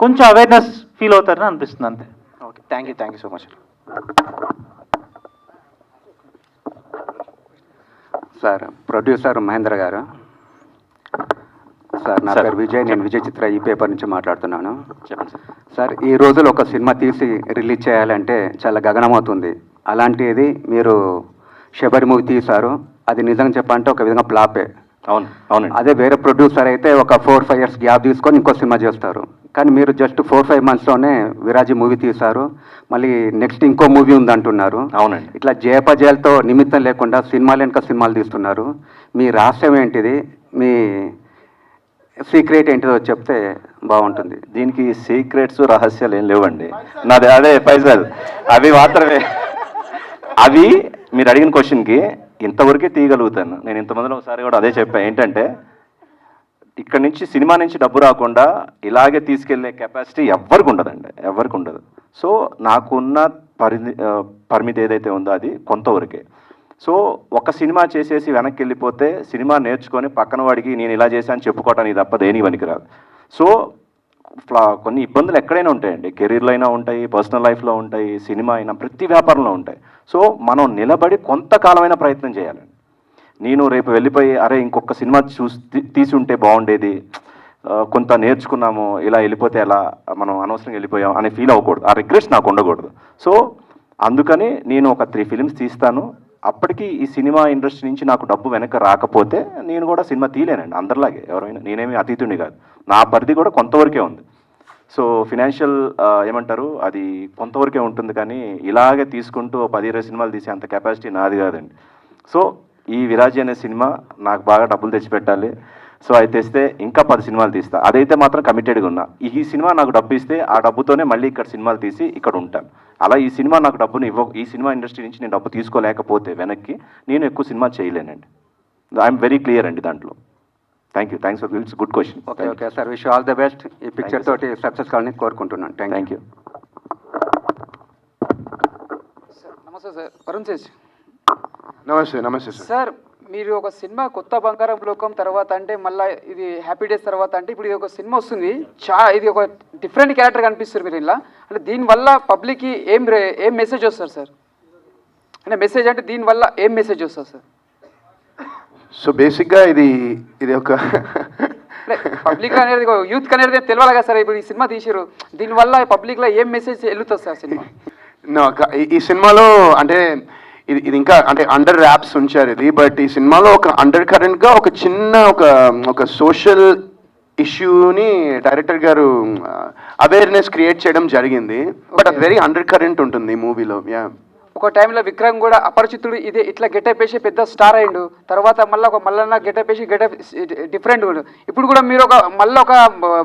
కొంచెం అవేర్నెస్ ఫీల్ అవుతారని అనిపిస్తుంది అంతే. Okay, thank you so much. Sir, producer Mahendra garu. Sir, నా పేరు విజయ్, నేను విజయ్ చిత్ర ఈ పేపర్ నుంచి మాట్లాడుతున్నాను. చెప్పండి సార్. సార్, ఈ రోజులు ఒక సినిమా తీసి రిలీజ్ చేయాలంటే చాలా గగనమవుతుంది. అలాంటిది మీరు శబరి మూవీ తీశారు, అది నిజంగా చెప్పాలంటే ఒక విధంగా ఫ్లాపే. అవునండి. అదే వేరే ప్రొడ్యూసర్ అయితే ఒక 4-5 years గ్యాప్ తీసుకొని ఇంకో సినిమా చేస్తారు. కానీ మీరు జస్ట్ 4-5 monthsలోనే విరాజీ మూవీ తీశారు, మళ్ళీ నెక్స్ట్ ఇంకో మూవీ ఉందంటున్నారు. అవునండి. ఇట్లా జయపజయాలతో నిమిత్తం లేకుండా సినిమాలు వెనుక సినిమాలు తీస్తున్నారు. మీ రహస్యం ఏంటిది? మీ సీక్రెట్ ఏంటిదో చెప్తే బాగుంటుంది. దీనికి సీక్రెట్స్ రహస్యాలు ఏం లేవండి. నాది అదే ఫైజల్, అవి మాత్రమే. అవి మీరు అడిగిన క్వశ్చన్కి ఇంతవరకే తీయగలుగుతాను నేను. ఇంతమందిలో ఒకసారి కూడా అదే చెప్పాను, ఏంటంటే ఇక్కడ నుంచి సినిమా నుంచి డబ్బు రాకుండా ఇలాగే తీసుకెళ్లే కెపాసిటీ ఎవరికి ఉండదండి, ఎవరికి ఉండదు. సో నాకున్న పరిమితి ఏదైతే ఉందో అది కొంతవరకే. సో ఒక సినిమా చేసేసి వెనక్కి వెళ్ళిపోతే సినిమా నేర్చుకొని పక్కన వాడికి నేను ఇలా చేశాను చెప్పుకోవటానికి తప్ప దేనికి పనికిరాదు. సో కొన్ని ఇబ్బందులు ఎక్కడైనా ఉంటాయండి, కెరీర్లో అయినా ఉంటాయి, పర్సనల్ లైఫ్లో ఉంటాయి, సినిమా అయినా, ప్రతి వ్యాపారంలో ఉంటాయి. సో మనం నిలబడి కొంతకాలమైన ప్రయత్నం చేయాలండి. నేను రేపు వెళ్ళిపోయి అరే ఇంకొక సినిమా తీసి ఉంటే బాగుండేది, కొంత నేర్చుకున్నాము, ఇలా వెళ్ళిపోతే ఎలా, మనం అనవసరంగా వెళ్ళిపోయాం అనే ఫీల్ అవ్వకూడదు, ఆ రిగ్రెట్స్ నాకు ఉండకూడదు. సో అందుకని నేను ఒక 3 films తీస్తాను. అప్పటికి ఈ సినిమా ఇండస్ట్రీ నుంచి నాకు డబ్బు వెనక రాకపోతే నేను కూడా సినిమా తీయలేనండి, అందరిలాగే ఎవరైనా. నేనేమి అతీతుడిని కాదు, నా పరిధి కూడా కొంతవరకే ఉంది. సో ఫినాన్షియల్ ఏమంటారు, అది కొంతవరకే ఉంటుంది. కానీ ఇలాగే తీసుకుంటూ 10-20 సినిమాలు తీసే అంత కెపాసిటీ నాది కాదండి. సో ఈ విరాజీ అనే సినిమా నాకు బాగా డబ్బులు తెచ్చిపెట్టాలి. సో అది తెస్తే ఇంకా 10 సినిమాలు తీస్తా, అదైతే మాత్రం కమిటెడ్గా ఉన్నా. ఈ సినిమా నాకు డబ్బు ఇస్తే ఆ డబ్బుతోనే మళ్ళీ ఇక్కడ సినిమాలు తీసి ఇక్కడ ఉంటాను. అలా ఈ సినిమా నాకు డబ్బుని ఈ సినిమా ఇండస్ట్రీ నుంచి నేను డబ్బు తీసుకోలేకపోతే వెనక్కి నేను ఎక్కువ సినిమా చేయలేనండి. ఐఎమ్ వెరీ క్లియర్ అండి దాంట్లో. Thanks for it's good question. Okay sir, wish all the best. ఈ పిక్చర్ తోటి సక్సెస్ కావాలని కోరుకుంటున్నాను. Thank you. నమస్తే సార్, వరుణ్ తేజ్. నమస్తే సార్. సార్, మీరు ఒక సినిమా కొత్త బంగారం లోకం తర్వాత అంటే మళ్ళీ ఇది హ్యాపీ డేస్ తర్వాత అంటే ఇప్పుడు ఇది ఒక సినిమా వస్తుంది, ఇది ఒక డిఫరెంట్ క్యారెక్టర్ కనిపిస్తారు మీరు ఇలా. అంటే దీనివల్ల పబ్లిక్కి ఏం మెసేజ్ వస్తారు సార్? అంటే మెసేజ్ అంటే దీనివల్ల ఏం మెసేజ్ వస్తుంది సార్? సో బేసిక్గా ఇది ఒక పబ్లిక్ అనేది యూత్ అనేది తెలియాలి కదా సార్. ఇప్పుడు ఈ సినిమా తీసారు, దీనివల్ల పబ్లిక్లో ఏం మెసేజ్ వెళ్తుంది సార్ సినిమా? ఈ సినిమాలో అంటే ఇది ఇంకా అంటే అండర్ ర్యాప్స్ ఉంచారు ఇది, బట్ ఈ సినిమాలో ఒక అండర్ కరెంట్గా ఒక చిన్న ఒక సోషల్ ఇష్యూని డైరెక్టర్ గారు అవేర్నెస్ క్రియేట్ చేయడం జరిగింది. బట్ అది వెరీ అండర్ కరెంట్ ఉంటుంది ఈ మూవీలో. ఒక టైంలో విక్రమ్ కూడా అపరిచితుడు ఇదే ఇట్లా గెటప్ వేసి పెద్ద స్టార్ అయ్యిండు, తర్వాత మళ్ళీ ఒక మల్లన్న గెటప్ వేసి గెటప్ డిఫరెంట్ కూడా. ఇప్పుడు కూడా మీరు మళ్ళీ ఒక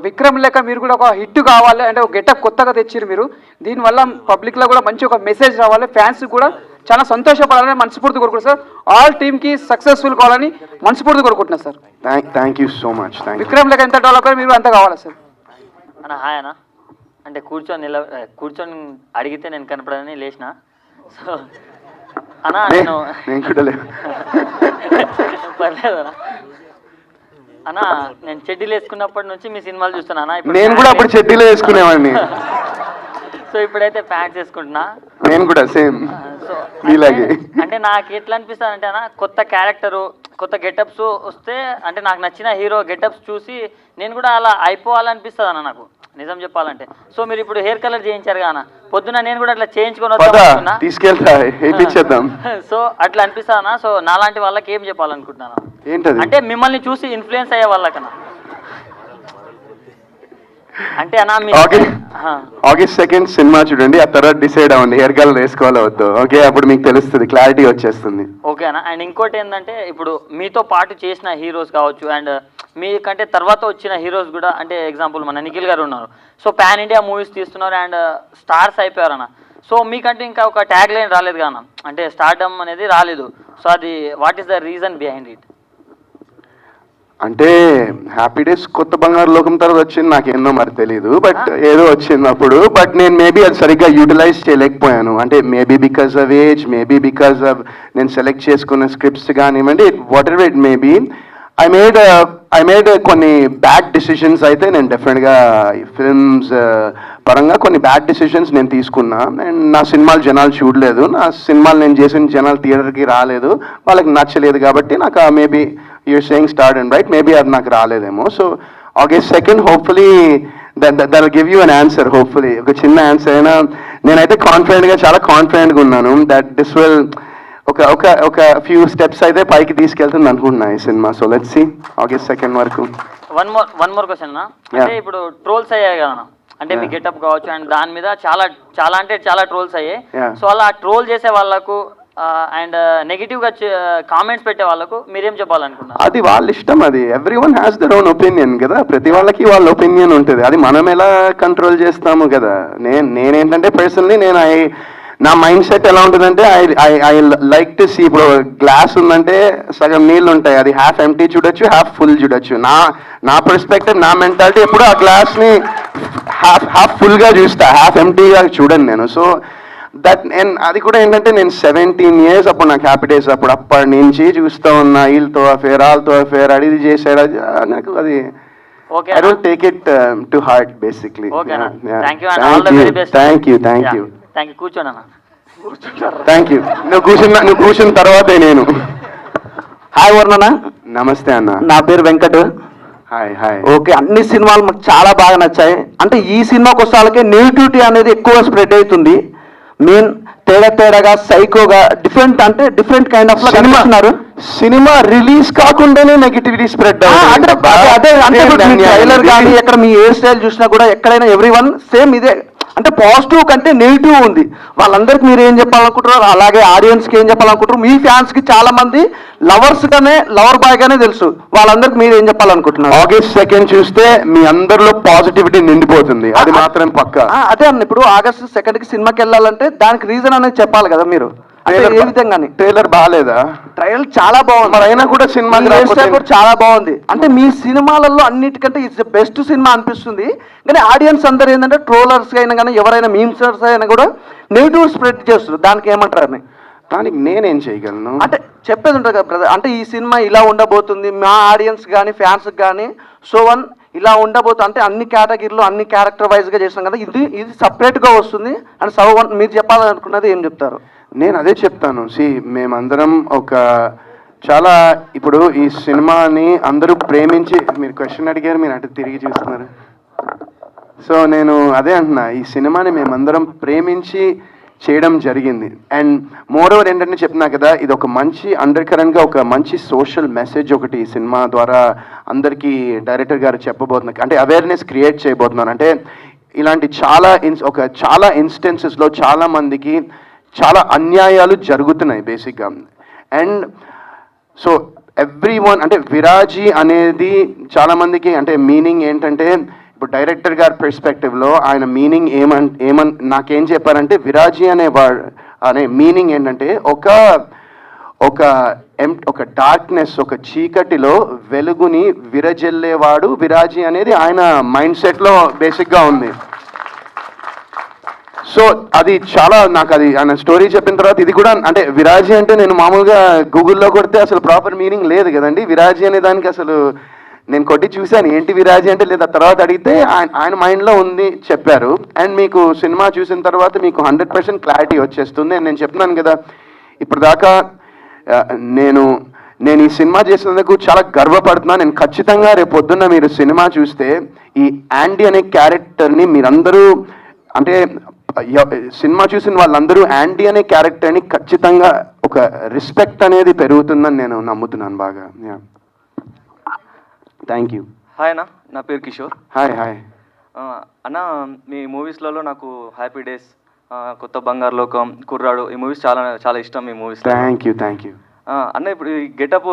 విక్రమ్ లెక్క మీరు కూడా ఒక హిట్ కావాలి అంటే ఒక గెటప్ కొత్తగా తెచ్చిరు మీరు. దీనివల్ల పబ్లిక్లో కూడా మంచి ఒక మెసేజ్ రావాలి, ఫ్యాన్స్ కూడా చాలా సంతోషపడాలని మనస్ఫూర్తి కోరుకుంటున్నారు సార్. ఆల్ టీమ్కి సక్సెస్ఫుల్ కావాలని మనస్ఫూర్తి కోరుకుంటున్నారు sir. Thank you so much. Vikram లెక్క ఎంత డెవలప్ మీరు అంత కావాలి సార్. అన్న హాయ్ అన్న, అంటే కూర్చొని అడిగితే నేను కనపడని లేచిన. సో అన్నా నేను పర్లేదు అన్నా, నేను చెడ్డీలు వేసుకున్నప్పటి నుంచి మీ సినిమాలు చూస్తున్నా అన్న. నేను కూడా అప్పుడు చెడ్డీలు వేసుకునేవాడిని. సో ఇప్పుడైతే ప్యాంట్స్ వేసుకుంటున్నా. నేను కూడా సేమ్. సో అంటే నాకు ఎట్లా అనిపిస్తుంది అంటే అన్న, కొత్త క్యారెక్టరు కొత్త గెటప్స్ వస్తే అంటే నాకు నచ్చిన హీరో గెటప్స్ చూసి నేను కూడా అలా అయిపోవాలనిపిస్తుంది అన్న నాకు, నిజం చెప్పాలంటే. సో మీరు ఇప్పుడు హెయిర్ కలర్ చేయించారు కదా, పొద్దున నేను కూడా అట్లా చేయించుకొని తీసుకెళ్తా. సో అట్లా అనిపిస్తా అన్న. సో నాలాంటి వాళ్ళకి ఏం చెప్పాలనుకుంటున్నాను ఏంటది అంటే మిమ్మల్ని చూసి ఇన్ఫ్లుయెన్స్ అయ్యే వాళ్ళకన్నా అంటే అన్న August 2nd సినిమా చూడండి, ఆ తర్వాత డిసైడ్ అవ్వండి హెయిర్ కలర్ వేసుకోవాలో వద్దు. ఓకే, అప్పుడు మీకు తెలుస్తుంది, క్లారిటీ వచ్చేస్తుంది. ఓకే అన్న. అండ్ ఇంకోటి ఏంటంటే ఇప్పుడు మీతో పాటు చేసిన హీరోస్ కావచ్చు అండ్ మీకంటే తర్వాత వచ్చిన హీరోస్ కూడా, అంటే ఎగ్జాంపుల్ మన నిఖిల్ గారు ఉన్నారు. సో పాన్ ఇండియా మూవీస్ తీస్తున్నారు అండ్ స్టార్స్ అయిపోయారు అన్న. సో మీకంటే ఇంకా ఒక ట్యాగ్ లైన్ రాలేదు కానా, అంటే స్టార్డమ్ అనేది రాలేదు. సో అది what is the reason behind it? అంటే హ్యాపీ డేస్ కొత్త బంగారు లోకం తర్వాత వచ్చింది నాకేందో మరి తెలియదు, బట్ ఏదో వచ్చింది అప్పుడు. బట్ నేను మేబీ అది సరిగ్గా యూటిలైజ్ చేయలేకపోయాను. అంటే maybe because of age, maybe because of నేను సెలెక్ట్ చేసుకున్న స్క్రిప్ట్స్ కానివ్వండి, what ever it maybe, I made కొన్ని బ్యాడ్ డిసిషన్స్ అయితే నేను డెఫినెట్గా ఫిల్మ్స్ పరంగా కొన్ని బ్యాడ్ డిసిషన్స్ నేను తీసుకున్నా. అండ్ నా సినిమాలు జనాలు చూడలేదు, నా సినిమాలు నేను చేసిన జనాలు థియేటర్కి రాలేదు, వాళ్ళకి నచ్చలేదు. కాబట్టి నాకు maybe you're saying start and right, maybe అది నాకు రాలేదేమో. So August 2nd hopefully that give you an answer. Hopefully ఒక చిన్న ఆన్సర్ అయినా నేనైతే చాలా కాన్ఫిడెంట్గా ఉన్నాను దట్ దిస్ విల్ ఒక ఫ్యూ స్టెప్స్ అయితే పైకి తీసుకెళ్తుంది అనుకుంటున్నా ఈ సినిమా. So let's see August 2nd వరకు. వన్ మోర్ క్వశ్చన్ అన్న, అంటే ఇప్పుడు ట్రోల్స్ అయ్యాయి కదా, అంటే మీ గెటప్ కావచ్చు అండ్ దాని మీద చాలా ట్రోల్స్ అయ్యాయి. సో అలా ట్రోల్ చేసే వాళ్ళకు అండ్ నెగిటివ్ గా కామెంట్స్ పెట్టే వాళ్ళకు మీరేం చెప్పాలనుకున్నారు? అది వాళ్ళ ఇష్టం, అది every one has their own opinion కదా, ప్రతి వాళ్ళకి వాళ్ళ ఒపీనియన్ ఉంటుంది. అది మనం ఎలా కంట్రోల్ చేస్తాము కదా. నేనేంటంటే పర్సనలీ నా మైండ్ సెట్ ఎలా ఉంటుందంటే ఐ లైక్ టు సీ, ఇప్పుడు గ్లాస్ ఉందంటే సగం నీళ్ళు ఉంటాయి, అది హాఫ్ ఎంటీ చూడొచ్చు, హాఫ్ ఫుల్ చూడొచ్చు. నా పర్స్పెక్టివ్, నా మెంటాలిటీ ఎప్పుడు ఆ గ్లాస్ని హాఫ్ ఫుల్గా చూస్తా, హాఫ్ ఎంటీగా చూడను నేను. సో అది కూడా ఏంటంటే నేను 17 years అప్పుడు నాకు హ్యాపీ డేస్ అప్పటి నుంచి చూస్తూ ఉన్నా, వీళ్ళతో అఫేర్ వాళ్ళతో అఫేర్, అది చేసాడు, అది నాకు అది I don't take it to heart basically. Thank you కూర్చోండి అన్న. Thank you. నువ్వు కూర్చున్న తర్వాతే నేను. హాయ్ వర్ణన. నమస్తే అన్న. నా పేరు వెంకట్. హాయ్. ఓకే, అన్ని సినిమాలు మాకు చాలా బాగా నచ్చాయి. అంటే ఈ సినిమాకి వస్తే నెగిటివిటీ అనేది ఎక్కువ స్ప్రెడ్ అవుతుంది. మెయిన్ తేడాగా సైకోగా డిఫరెంట్ కైండ్ ఆఫ్ కనిపిస్తున్నారు. సినిమా రిలీజ్ కాకుండానే నెగిటివిటీ స్ప్రెడ్ అదే ట్రైలర్ కానీ ఎక్కడ మీ హెయిర్ స్టైల్ చూసినా కూడా ఎక్కడైనా ఎవ్రీవన్ సేమ్ ఇదే. అంటే పాజిటివ్ కంటే నెగిటివ్ ఉంది. వాళ్ళందరికీ మీరు ఏం చెప్పాలనుకుంటున్నారు, అలాగే ఆడియన్స్కి ఏం చెప్పాలనుకుంటారు? మీ ఫ్యాన్స్కి చాలా మంది లవర్ బాయ్ గానే తెలుసు, వాళ్ళందరికీ మీరు ఏం చెప్పాలనుకుంటున్నారు? August 2nd చూస్తే మీ అందరిలో పాజిటివిటీ నిండిపోతుంది, అది మాత్రం పక్కా. అదే అన్న, ఇప్పుడు August 2nd సినిమాకి వెళ్ళాలంటే దానికి రీజన్ అనేది చెప్పాలి కదా మీరు. ఏ విధంగా? ట్రైలర్ బాగాలేదా? ట్రైలర్ చాలా బాగుంది, మరి అయినా కూడా సినిమా చాలా బాగుంది. అంటే మీ సినిమాలలో అన్నిటికంటే ఇట్స్ బెస్ట్ సినిమా అనిపిస్తుంది. కానీ ఆడియన్స్ అందరూ ఏంటంటే ట్రోలర్స్ అయినా కానీ ఎవరైనా మీమ్సర్స్ అయినా కూడా నెగిటివ్ స్ప్రెడ్ చేస్తారు. దానికి ఏమంటారు? దానికి నేనేం చేయగలను? అంటే చెప్పేది ఉంటుంది కదా బ్రదర్, అంటే ఈ సినిమా ఇలా ఉండబోతుంది, మా ఆడియన్స్ కానీ ఫ్యాన్స్ కానీ ఇలా ఉండబోతుంది, అంటే అన్ని కేటగిరీలో అన్ని క్యారెక్టర్ వైజ్గా చేసాం కదా, ఇది సపరేట్గా వస్తుంది అని మీరు చెప్పాలనుకున్నది ఏం చెప్తారు? నేను అదే చెప్తాను. మేమందరం చాలా ఇప్పుడు ఈ సినిమాని అందరూ ప్రేమించి, మీరు క్వశ్చన్ అడిగారు, మీరు అంటే తిరిగి చూస్తున్నారు. సో నేను అదే అంటున్నా, ఈ సినిమాని మేమందరం ప్రేమించి చేయడం జరిగింది. అండ్ మోర్ ఓవర్ ఏంటంటే చెప్తున్నా కదా, ఇది ఒక మంచి అండర్ కరెంట్గా ఒక మంచి సోషల్ మెసేజ్ ఒకటి ఈ సినిమా ద్వారా అందరికీ డైరెక్టర్ గారు చెప్పబోతున్నారు, అంటే అవేర్నెస్ క్రియేట్ చేయబోతున్నారు. అంటే ఇలాంటి చాలా ఇన్స్టెన్సెస్లో చాలా మందికి చాలా అన్యాయాలు జరుగుతున్నాయి బేసిక్గా. అండ్ సో ఎవ్రీవన్, అంటే విరాజీ అనేది చాలామందికి అంటే మీనింగ్ ఏంటంటే, ఇప్పుడు డైరెక్టర్ గారి పర్స్పెక్టివ్లో ఆయన మీనింగ్ నాకేం చెప్పారంటే, విరాజీ అనే మీనింగ్ ఏంటంటే ఒక డార్క్నెస్, ఒక చీకటిలో వెలుగుని విరజల్లేవాడు విరాజీ అనేది ఆయన మైండ్ సెట్లో బేసిక్గా ఉంది. సో అది నాకు అది ఆయన స్టోరీ చెప్పిన తర్వాత ఇది కూడా, అంటే విరాజీ అంటే నేను మామూలుగా గూగుల్లో కొడితే అసలు ప్రాపర్ మీనింగ్ లేదు కదండి. విరాజీ అనే దానికి అసలు నేను కొట్టి చూశాను, ఏంటి విరాజీ అంటే, లేదా తర్వాత అడిగితే ఆయన మైండ్లో ఉంది చెప్పారు. అండ్ మీకు సినిమా చూసిన తర్వాత మీకు 100% క్లారిటీ వచ్చేస్తుంది. అండ్ నేను చెప్తున్నాను కదా, ఇప్పుడు దాకా నేను ఈ సినిమా చేసినందుకు చాలా గర్వపడుతున్నాను. నేను ఖచ్చితంగా రేపు పొద్దున్న మీరు సినిమా చూస్తే ఈ యాండీ అనే క్యారెక్టర్ని మీరందరూ, అంటే సినిమా చూసిన వాళ్ళందరూ యాండీ అనే క్యారెక్టర్ని ఖచ్చితంగా ఒక రెస్పెక్ట్ అనేది పెరుగుతుందని నేను నమ్ముతున్నాను బాగా. Thank you. హాయ్ అన్న, నా పేరు కిషోర్. హాయ్. అన్న, మీ మూవీస్లలో నాకు హ్యాపీ డేస్, కొత్త బంగారు లోకం, కుర్రాడు, ఈ మూవీస్ చాలా చాలా ఇష్టం. మీ మూవీస్ థ్యాంక్ యూ. అన్న, ఇప్పుడు ఈ గెటప్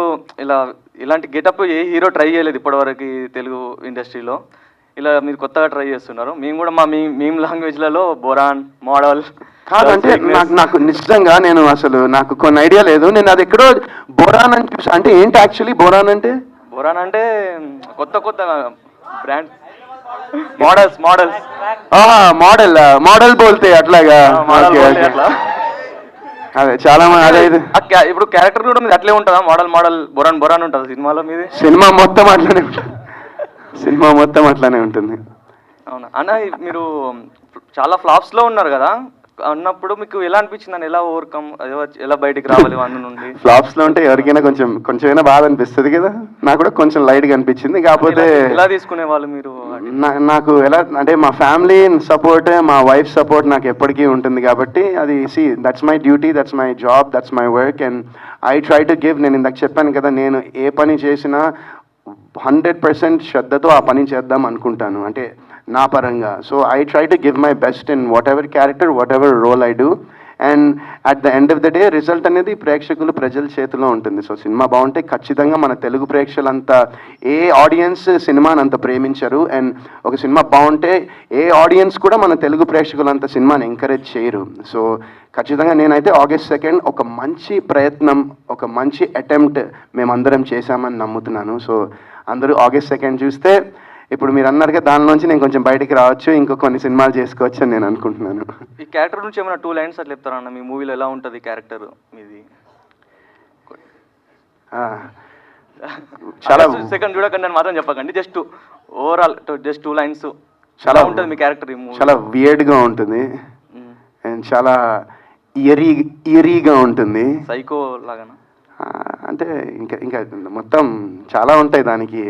ఇలాంటి గెటప్ ఏ హీరో ట్రై చేయలేదు ఇప్పటివరకు తెలుగు ఇండస్ట్రీలో. ఇలా మీరు కొత్తగా ట్రై చేస్తున్నారు. మేము కూడా మా మీమ్ లాంగ్వేజ్లలో బొరాన్, మోడల్ కాదంటే నాకు నిజంగా నేను అసలు నాకు కొన్ని ఐడియా లేదు. నేను అది ఎక్కడో బోరాన్ అని చూసా. అంటే ఏంటి యాక్చువల్లీ బోరాన్ అంటే? బొరాన్ అంటే కొత్త కొత్త బ్రాండ్ మోడల్స్ మోడల్ బోల్తే అట్లాగా. అట్లా అదే చాలా అదే ఇది ఇప్పుడు క్యారెక్టర్ కూడా మీది అట్లే ఉంటుందా? మోడల్ బొరాన్ ఉంటుంది సినిమాలో మీది? సినిమా మొత్తం అట్లానే ఉంటుంది. అవునా అన్న, మీరు చాలా ఫ్లాప్స్ లో ఉన్నారు కదా, అన్నప్పుడు మీకు ఎలా అనిపించింది అని, ఎలా ఓవర్కమ్, ఎలా బయటికి రావాలి అన్న నుండి? ఫ్లాప్స్ లో ఉంటే ఎవరికైనా కొంచెమైనా బాధ అనిపిస్తుంది కదా. నాకు కూడా కొంచెం లైట్ గా అనిపించింది. కాకపోతే ఎలా తీసుకునే వాళ్ళు మీరు? నాకు ఎలా అంటే మా ఫ్యామిలీ సపోర్ట్, మా వైఫ్ సపోర్ట్ నాకు ఎప్పటికీ ఉంటుంది కాబట్టి అది that's my duty, that's my job, that's my work and I try to give. నేను ఇందాక చెప్పాను కదా, నేను ఏ పని చేసినా 100% శ్రద్ధతో ఆ పని చేద్దాం అనుకుంటాను, అంటే నా పరంగా. So I try to give my best in whatever character, whatever role I do. And at the end of the day result అనేది ప్రజల చేతిలో ఉంటుంది. సో సినిమా బాగుంటే ఖచ్చితంగా మన తెలుగు ప్రేక్షకులంతా, ఏ ఆడియన్స్ సినిమాని అంత ప్రేమించరు, అండ్ ఒక సినిమా బాగుంటే ఏ ఆడియన్స్ కూడా మన తెలుగు ప్రేక్షకులంత సినిమాని ఎంకరేజ్ చేయరు. సో ఖచ్చితంగా నేనైతే August 2 ఒక మంచి ప్రయత్నం, ఒక మంచి అటెంప్ట్ మేమందరం చేశామని నమ్ముతున్నాను. సో అందరూ August 2 చూస్తే, ఇప్పుడు మీరు అన్నారుగా దానిలోంచి నేను కొంచెం బయటికి రావచ్చు, ఇంకో కొన్ని సినిమాలు చేసుకోవచ్చు అని నేను అనుకుంటున్నాను. ఈ క్యారెక్టర్ నుంచి ఏమైనా 2 లైన్స్ అట్లా చెప్తారా అన్న? మీ మూవీలో ఎలా ఉంటుంది క్యారెక్టర్ మీది? చాలా సెకండ్ చూడకండి అని మాత్రం చెప్పకండి, జస్ట్ ఓవరాల్ జస్ట్ 2 లైన్స్ చాలా ఉంటుంది మీ క్యారెక్టర్ ఈ మూవీ? చాలా వియర్డ్గా ఉంటుంది అండ్ చాలా ఇయరీగా ఉంటుంది. సైకో లాగానా? అంటే ఇంకా మొత్తం చాలా ఉంటాయి దానికి,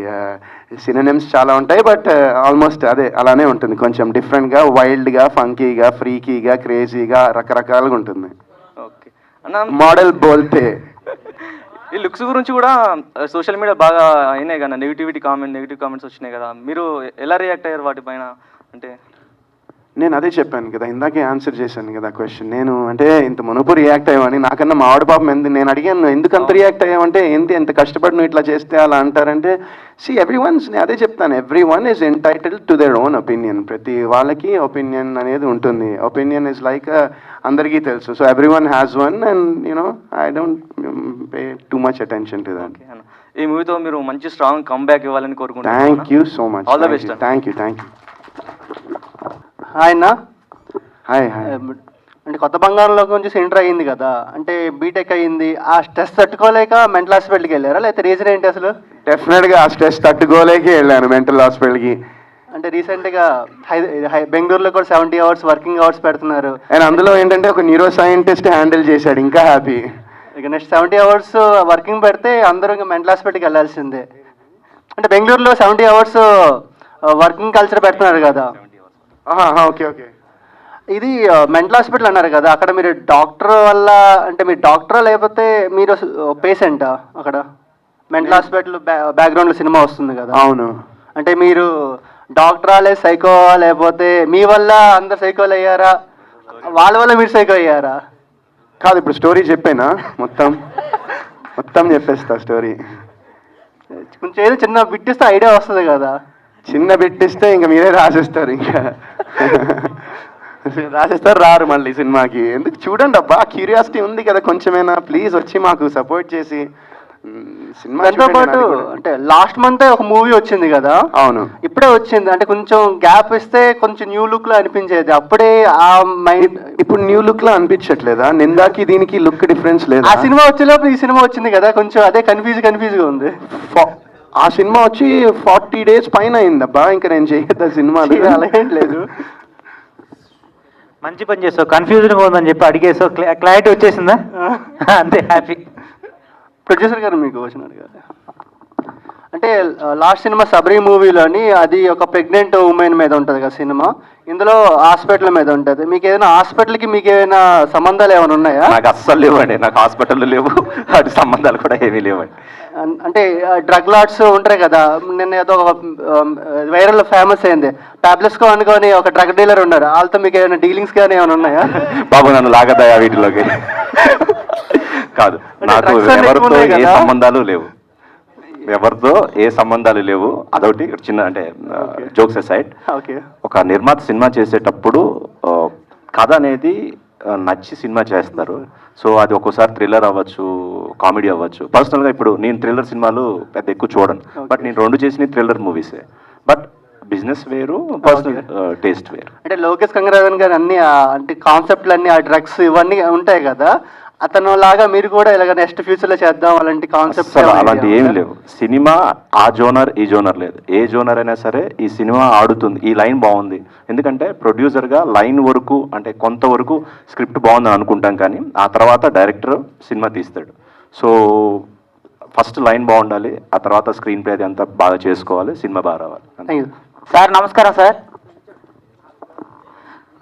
సినోనిమ్స్ చాలా ఉంటాయి. బట్ ఆల్మోస్ట్ అదే అలానే ఉంటుంది. కొంచెం డిఫరెంట్గా, వైల్డ్గా, ఫంకీగా, ఫ్రీకీగా, క్రేజీగా, రకరకాలుగా ఉంటుంది. ఓకే అన్న, మోడల్ బోల్తే. ఈ లుక్స్ గురించి కూడా సోషల్ మీడియా బాగా అయినాయి కదా, నెగిటివ్ కామెంట్స్ వచ్చినాయి కదా, మీరు ఎలా రియాక్ట్ అయ్యారు వాటిపైన? అంటే నేను అదే చెప్పాను కదా, ఇందాకే ఆన్సర్ చేశాను కదా క్వశ్చన్. నేను అంటే ఇంత మునుపు రియాక్ట్ అయ్యామని, నాకన్నా మా ఆవిడ పాపం నేను అడిగాను ఎందుకు అంత రియాక్ట్ అయ్యామంటే, ఎంత కష్టపడి నువ్వు ఇట్లా చేస్తే అలా అంటారంటే, నేను అదే చెప్తాను, everyone is entitled to their own opinion. ప్రతి వాళ్ళకి ఒపీనియన్ అనేది ఉంటుంది. ఒపీనియన్ ఇస్ లైక్ అందరికీ తెలుసు. So everyone has one and I don't pay too much attention to that. ఈ మూవీతో మీరు మంచి స్ట్రాంగ్ కమ్బ్యాక్ ఇవ్వాలని కోరుకుంటున్నాను. Thank you so much. All the best. Thank you. Hi అన్న. హాయ్. అంటే కొత్త బంగారంలోకి నుంచి ఎంటర్ అయ్యింది కదా, అంటే బీటెక్ అయ్యింది, ఆ స్ట్రెస్ తట్టుకోలేక మెంటల్ హాస్పిటల్కి వెళ్ళారా, లేకపోతే రీజన్ ఏంటి అసలు? డెఫినెట్గా ఆ స్ట్రెస్ తట్టుకోలేకే వెళ్ళాను మెంటల్ హాస్పిటల్కి. అంటే రీసెంట్గా బెంగళూరులో కూడా 70 hours వర్కింగ్ అవర్స్ పెడుతున్నారు. అండ్ అందులో ఏంటంటే ఒక న్యూరో సైంటిస్ట్ హ్యాండిల్ చేశాడు, ఇంకా హ్యాపీ. ఇక నెక్స్ట్ 70 hours వర్కింగ్ పెడితే అందరూ ఇంకా మెంటల్ హాస్పిటల్కి వెళ్ళాల్సిందే. అంటే బెంగళూరులో 70 hours వర్కింగ్ కల్చర్ పెడుతున్నారు కదా. ఓకే. ఇది మెంటల్ హాస్పిటల్ అన్నారు కదా, అక్కడ మీరు డాక్టర్ వల్ల, అంటే మీరు డాక్టరా లేకపోతే మీరు పేషెంటా? అక్కడ మెంటల్ హాస్పిటల్ బ్యాక్గ్రౌండ్లో సినిమా వస్తుంది కదా. అవును. అంటే మీరు డాక్టరా లేదు సైకో, లేకపోతే మీ వల్ల అందరు సైకోలు అయ్యారా, వాళ్ళ వల్ల మీరు సైకో అయ్యారా? కాదు, ఇప్పుడు స్టోరీ చెప్పేనా? మొత్తం చెప్పేస్తా స్టోరీ. కొంచెం ఏదో చిన్న బిట్టిస్తే ఐడియా వస్తుంది కదా. చిన్న బిట్టిస్తే ఇంకా మీరే రాసేస్తారు, ఇంకా రాసేస్తారు, రారు మళ్ళీ సినిమాకి. ఎందుకు చూడండి అబ్బా, క్యూరియాసిటీ ఉంది కదా కొంచెమైనా, ప్లీజ్ వచ్చి మాకు సపోర్ట్ చేసి సినిమా. దాంతో పాటు అంటే లాస్ట్ మంత్ ఒక మూవీ వచ్చింది కదా. అవును, ఇప్పుడే వచ్చింది. అంటే కొంచెం గ్యాప్ ఇస్తే కొంచెం న్యూ లుక్ లో అనిపించేది, అప్పుడే ఆ మైండ్. ఇప్పుడు న్యూ లుక్ లో అనిపించట్లేదా? నిందాకి దీనికి లుక్ డిఫరెన్స్ లేదా? ఆ సినిమా వచ్చేలోపు ఈ సినిమా వచ్చింది కదా, కొంచెం అదే కన్ఫ్యూజ్ గా ఉంది. ఆ సినిమా వచ్చి 40 days పైన అయిందబ్బా, ఇంకా నేను చేయొద్దా సినిమా? అలాగేం లేదు. మంచి పని చేస్తావు, కన్ఫ్యూజన్గా ఉందని చెప్పి అడిగేసావు, క్లారిటీ వచ్చేసిందా? అంతే, హ్యాపీ. ప్రొడ్యూసర్ గారు మీకు క్వశ్చన్ అడిగారు. అంటే లాస్ట్ సినిమా సబరీ మూవీలోని అది ఒక ప్రెగ్నెంట్ ఉమెన్ మీద ఉంటుంది కదా సినిమా, ఇందులో హాస్పిటల్ మీద ఉంటుంది. మీకు ఏదైనా హాస్పిటల్కి మీకు ఏమైనా సంబంధాలు ఏమైనా ఉన్నాయా? నాకు అస్సలు లేవండి, నాకు హాస్పిటల్ లేవు, అటు సంబంధాలు కూడా ఏమీ లేవండి. అంటే డ్రగ్ లాట్స్ ఉంటాయి కదా, నిన్న ఏదో ఒక వైరల్ ఫేమస్ అయింది, టాబ్లెట్స్కో అనుకొని ఒక డ్రగ్ డీలర్ ఉన్నారు, వాళ్ళతో మీకు ఏమైనా డీలింగ్స్ కానీ ఏమైనా ఉన్నాయా? బాబు నన్ను లాగదయా వీటిలోకి. కాదు, నాకు ఎవరితో ఏ సంబంధాలు లేవు, ఎవరితో ఏ సంబంధాలు లేవు. అదొకటి చిన్న, అంటే జోక్స్ అసైడ్, ఒక నిర్మాత సినిమా చేసేటప్పుడు కథ అనేది నచ్చి సినిమా చేస్తారు. సో అది ఒక్కోసారి థ్రిల్లర్ అవ్వచ్చు, కామెడీ అవ్వచ్చు. పర్సనల్గా ఇప్పుడు నేను థ్రిల్లర్ సినిమాలు పెద్ద ఎక్కువ చూడను, బట్ నేను 2 చేసిన థ్రిల్లర్ మూవీసే. బట్ బిజినెస్ వేరు, పర్సనల్ టేస్ట్ వేరు. అంటే లోకేష్ కంగరాజన్ గారు అన్ని అంటే కాన్సెప్ట్లు అన్ని ఆ డ్రగ్స్ ఇవన్నీ ఉంటాయి కదా, అతను లాగా మీరు కూడా ఇలాగ నెక్స్ట్ ఫ్యూచర్లో చేద్దాం అలాంటి కాన్సెప్ట్స్? అలాంటి ఏమి లేవు. సినిమా ఆ జోనర్ ఈ జోనర్ లేదు, ఏ జోనర్ అయినా సరే ఈ సినిమా ఆడుతుంది. ఈ లైన్ బాగుంది, ఎందుకంటే ప్రొడ్యూసర్గా లైన్ వరకు అంటే కొంతవరకు స్క్రిప్ట్ బాగుందని అనుకుంటాం, కానీ ఆ తర్వాత డైరెక్టర్ సినిమా తీస్తాడు. సో ఫస్ట్ లైన్ బాగుండాలి, ఆ తర్వాత స్క్రీన్ ప్లే అది అంతా బాగా చేసుకోవాలి, సినిమా బాగా రావాలి. సార్ నమస్కారం సార్,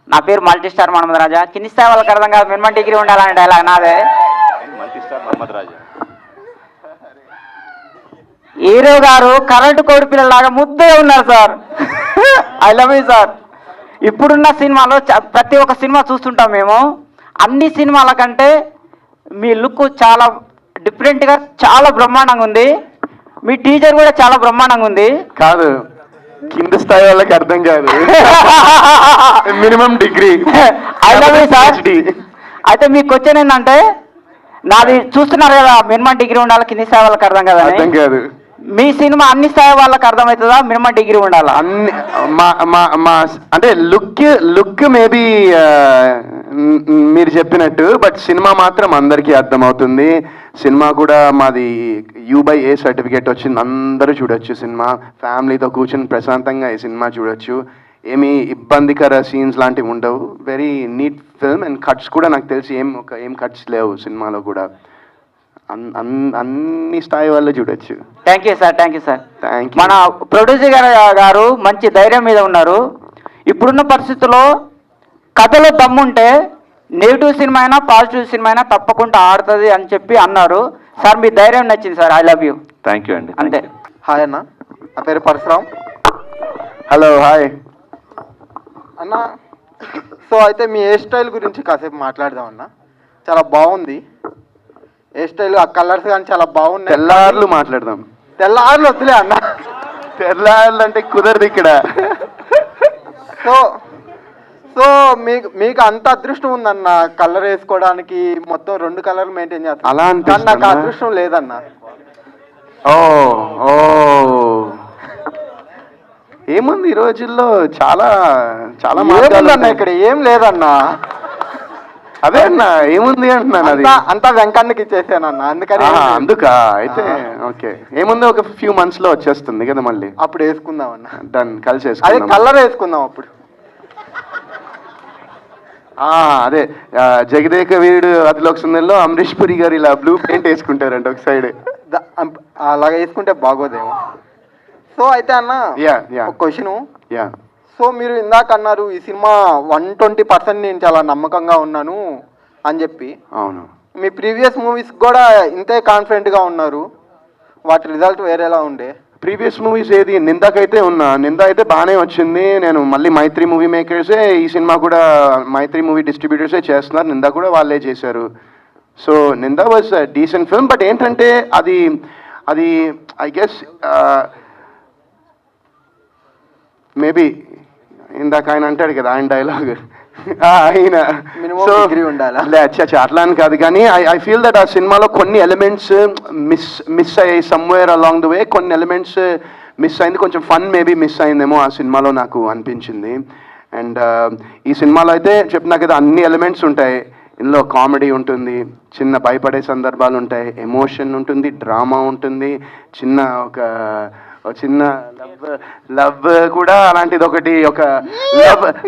నా పేరు మల్టీ స్టార్ మహమ్మద్ రాజా. కింది స్థాయి వాళ్ళకి అర్థం కాదు, మినిమం డిగ్రీ ఉండాలనే డైలాగ్ నాదే. మల్టీ స్టార్ మహమ్మద్ రాజా. హీరో గారు కరెంటు కోడి పిల్లలాగా ముద్దగా ఉన్నారు sir. I love you sir. ఇప్పుడున్న సినిమాలో ప్రతి ఒక్క సినిమా చూస్తుంటాం మేము, అన్ని సినిమాల కంటే మీ లుక్ చాలా డిఫరెంట్గా చాలా బ్రహ్మాండంగా ఉంది. మీ టీచర్ కూడా చాలా బ్రహ్మాండంగా ఉంది. కాదు, కింద స్థాయి వాళ్ళకి అర్థం కాదు, minimum degree. I love you sir. అయితే మీ క్వశ్చన్ ఏంటంటే, నాది చూస్తున్నారు కదా, మినిమం డిగ్రీ ఉండాలి, కింది స్థాయి వాళ్ళకి అర్థం కదా. అర్థం కాదు. మీ సినిమా అన్ని స్థాయి వాళ్ళకి అర్థమవుతుందా, మినిమం డిగ్రీ ఉండాలా? అన్ని మా అంటే లుక్ మేబీ మీరు చెప్పినట్టు, బట్ సినిమా మాత్రం అందరికీ అర్థమవుతుంది. సినిమా కూడా మాది U/A సర్టిఫికేట్ వచ్చింది, అందరూ చూడొచ్చు సినిమా. ఫ్యామిలీతో కూర్చొని ప్రశాంతంగా ఈ సినిమా చూడొచ్చు, ఏమీ ఇబ్బందికర సీన్స్ లాంటివి ఉండవు. Very neat film. And cuts కూడా నాకు తెలిసి ఏం కట్స్ లేవు సినిమాలో కూడా. అన్ని స్థాయి వాళ్ళు చూడొచ్చు. Thank you sir, thank you sir. Thank మన ప్రొడ్యూసర్ గారు మంచి ధైర్యం మీద ఉన్నారు. ఇప్పుడున్న పరిస్థితుల్లో కథలో దమ్ముంటే నెగిటివ్ సినిమా అయినా పాజిటివ్ సినిమా అయినా తప్పకుండా ఆడుతుంది అని చెప్పి అన్నారు సార్. మీ ధైర్యం నచ్చింది sir. I love you. Thank you అండి. అంతే. హాయ్ అన్న, నా పేరు పరశురామ్. హలో, హాయ్ అన్న. సో అయితే మీ హెయిర్ స్టైల్ గురించి కాసేపు మాట్లాడదాం అన్న. చాలా బాగుంది హెయిర్ స్టైల్, ఆ కలర్స్ కానీ చాలా బాగున్నాయి. తెల్లార్లు మాట్లాడదాం. తెల్లార్లు వద్దులే అన్న, తెల్లార్లు అంటే కుదరదు ఇక్కడ. సో మీకు అంత అదృష్టం ఉందన్న కలర్ వేసుకోవడానికి, మొత్తం 2 కలర్లు మెయింటైన్ చేస్తాను. అలా కానీ నాకు అదృష్టం లేదన్న. ఓ ఏముంది ఈ రోజుల్లో, చాలా చాలా ఏముందన్న, ఇక్కడ ఏం లేదన్న. అదే అన్న, ఏముంది అంటున్నాను. అది అంతా వెంకన్నకి ఇచ్చేసానన్న, అందుకని. అందుకా అయితే ఓకే. ఏముంది, ఒక ఫ్యూ మంత్స్ లో వచ్చేస్తుంది కదా మళ్ళీ, అప్పుడు వేసుకుందాం అన్న. డన్, కలిసి అదే వేసుకుందాం. కలర్ వేసుకుందాం అప్పుడు. అదే జగదేక వీరుడు అతిలోక సుందరిలో అమరీష్ పురి గారు ఇలా బ్లూ పెయింట్ వేసుకుంటారంట ఒక సైడ్. అలాగ వేసుకుంటే బాగోదేమో. సో అయితే అన్న, ఒక క్వశ్చను. సో మీరు ఇందాక అన్నారు ఈ సినిమా 120% నేను చాలా నమ్మకంగా ఉన్నాను అని చెప్పి. అవును. మీ ప్రీవియస్ మూవీస్ కూడా ఇంతే కాన్ఫిడెంట్గా ఉన్నారు, వాటి రిజల్ట్ వేరేలా ఉండే. ప్రీవియస్ మూవీస్ ఏది, నిందాకైతే ఉన్నా, నింద అయితే బాగానే వచ్చింది. నేను మళ్ళీ మైత్రి మూవీ మేకర్సే ఈ సినిమా కూడా, మైత్రి మూవీ డిస్ట్రిబ్యూటర్సే చేస్తున్నారు, నింద కూడా వాళ్ళే చేశారు. సో నింద వాజ్ డీసెంట్ ఫిల్మ్. బట్ ఏంటంటే అది ఐ గెస్ మేబీ ఇందాక ఆయన అంటాడు కదా, ఆయన డైలాగ్ ఆయన అట్లా అని కాదు, కానీ ఐ ఫీల్ దట్ ఆ సినిమాలో కొన్ని ఎలిమెంట్స్ మిస్ అయ్యాయి సమ్వేర్ అలాంగ్ ద వే. కొన్ని ఎలిమెంట్స్ మిస్ అయింది, కొంచెం ఫన్ మేబీ మిస్ అయిందేమో ఆ సినిమాలో నాకు అనిపించింది. అండ్ ఈ సినిమాలో అయితే చెప్పినా కదా, అన్ని ఎలిమెంట్స్ ఉంటాయి. ఇందులో కామెడీ ఉంటుంది, చిన్న భయపడే సందర్భాలు ఉంటాయి, ఎమోషన్ ఉంటుంది, డ్రామా ఉంటుంది, చిన్న లవ్ కూడా అలాంటిది ఒకటి, ఒక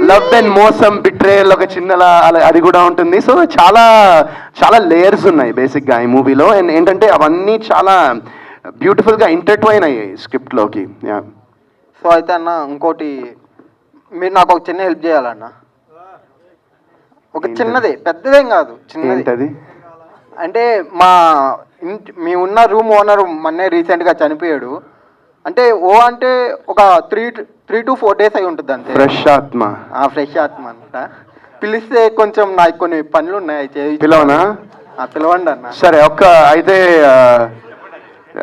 లవ్ అండ్ మోసం, బిట్రేయల్ ఒక చిన్నలా అది కూడా ఉంటుంది. సో చాలా చాలా లేయర్స్ ఉన్నాయి బేసిక్గా ఈ మూవీలో. అండ్ ఏంటంటే అవన్నీ చాలా బ్యూటిఫుల్గా ఇంటర్ట్వైన్ అయ్యాయి స్క్రిప్ట్లోకి. సో అయితే అన్న, ఇంకోటి మీరు నాకు ఒక చిన్న హెల్ప్ చేయాలన్న. ఒక చిన్నదే, పెద్దదేం కాదు, చిన్నది. అంటే మీ ఉన్న రూమ్ ఓనర్ మొన్నే రీసెంట్గా చనిపోయాడు. అంటే అంటే ఒక 3 to 4 days అయి ఉంటుంది అంతే. ఫ్రెష్ ఆత్మ అంట. పిలిస్తే కొంచెం నాకు కొన్ని పనులు ఉన్నాయి, పిలవనా? పిలవండి అన్న. సరే, అయితే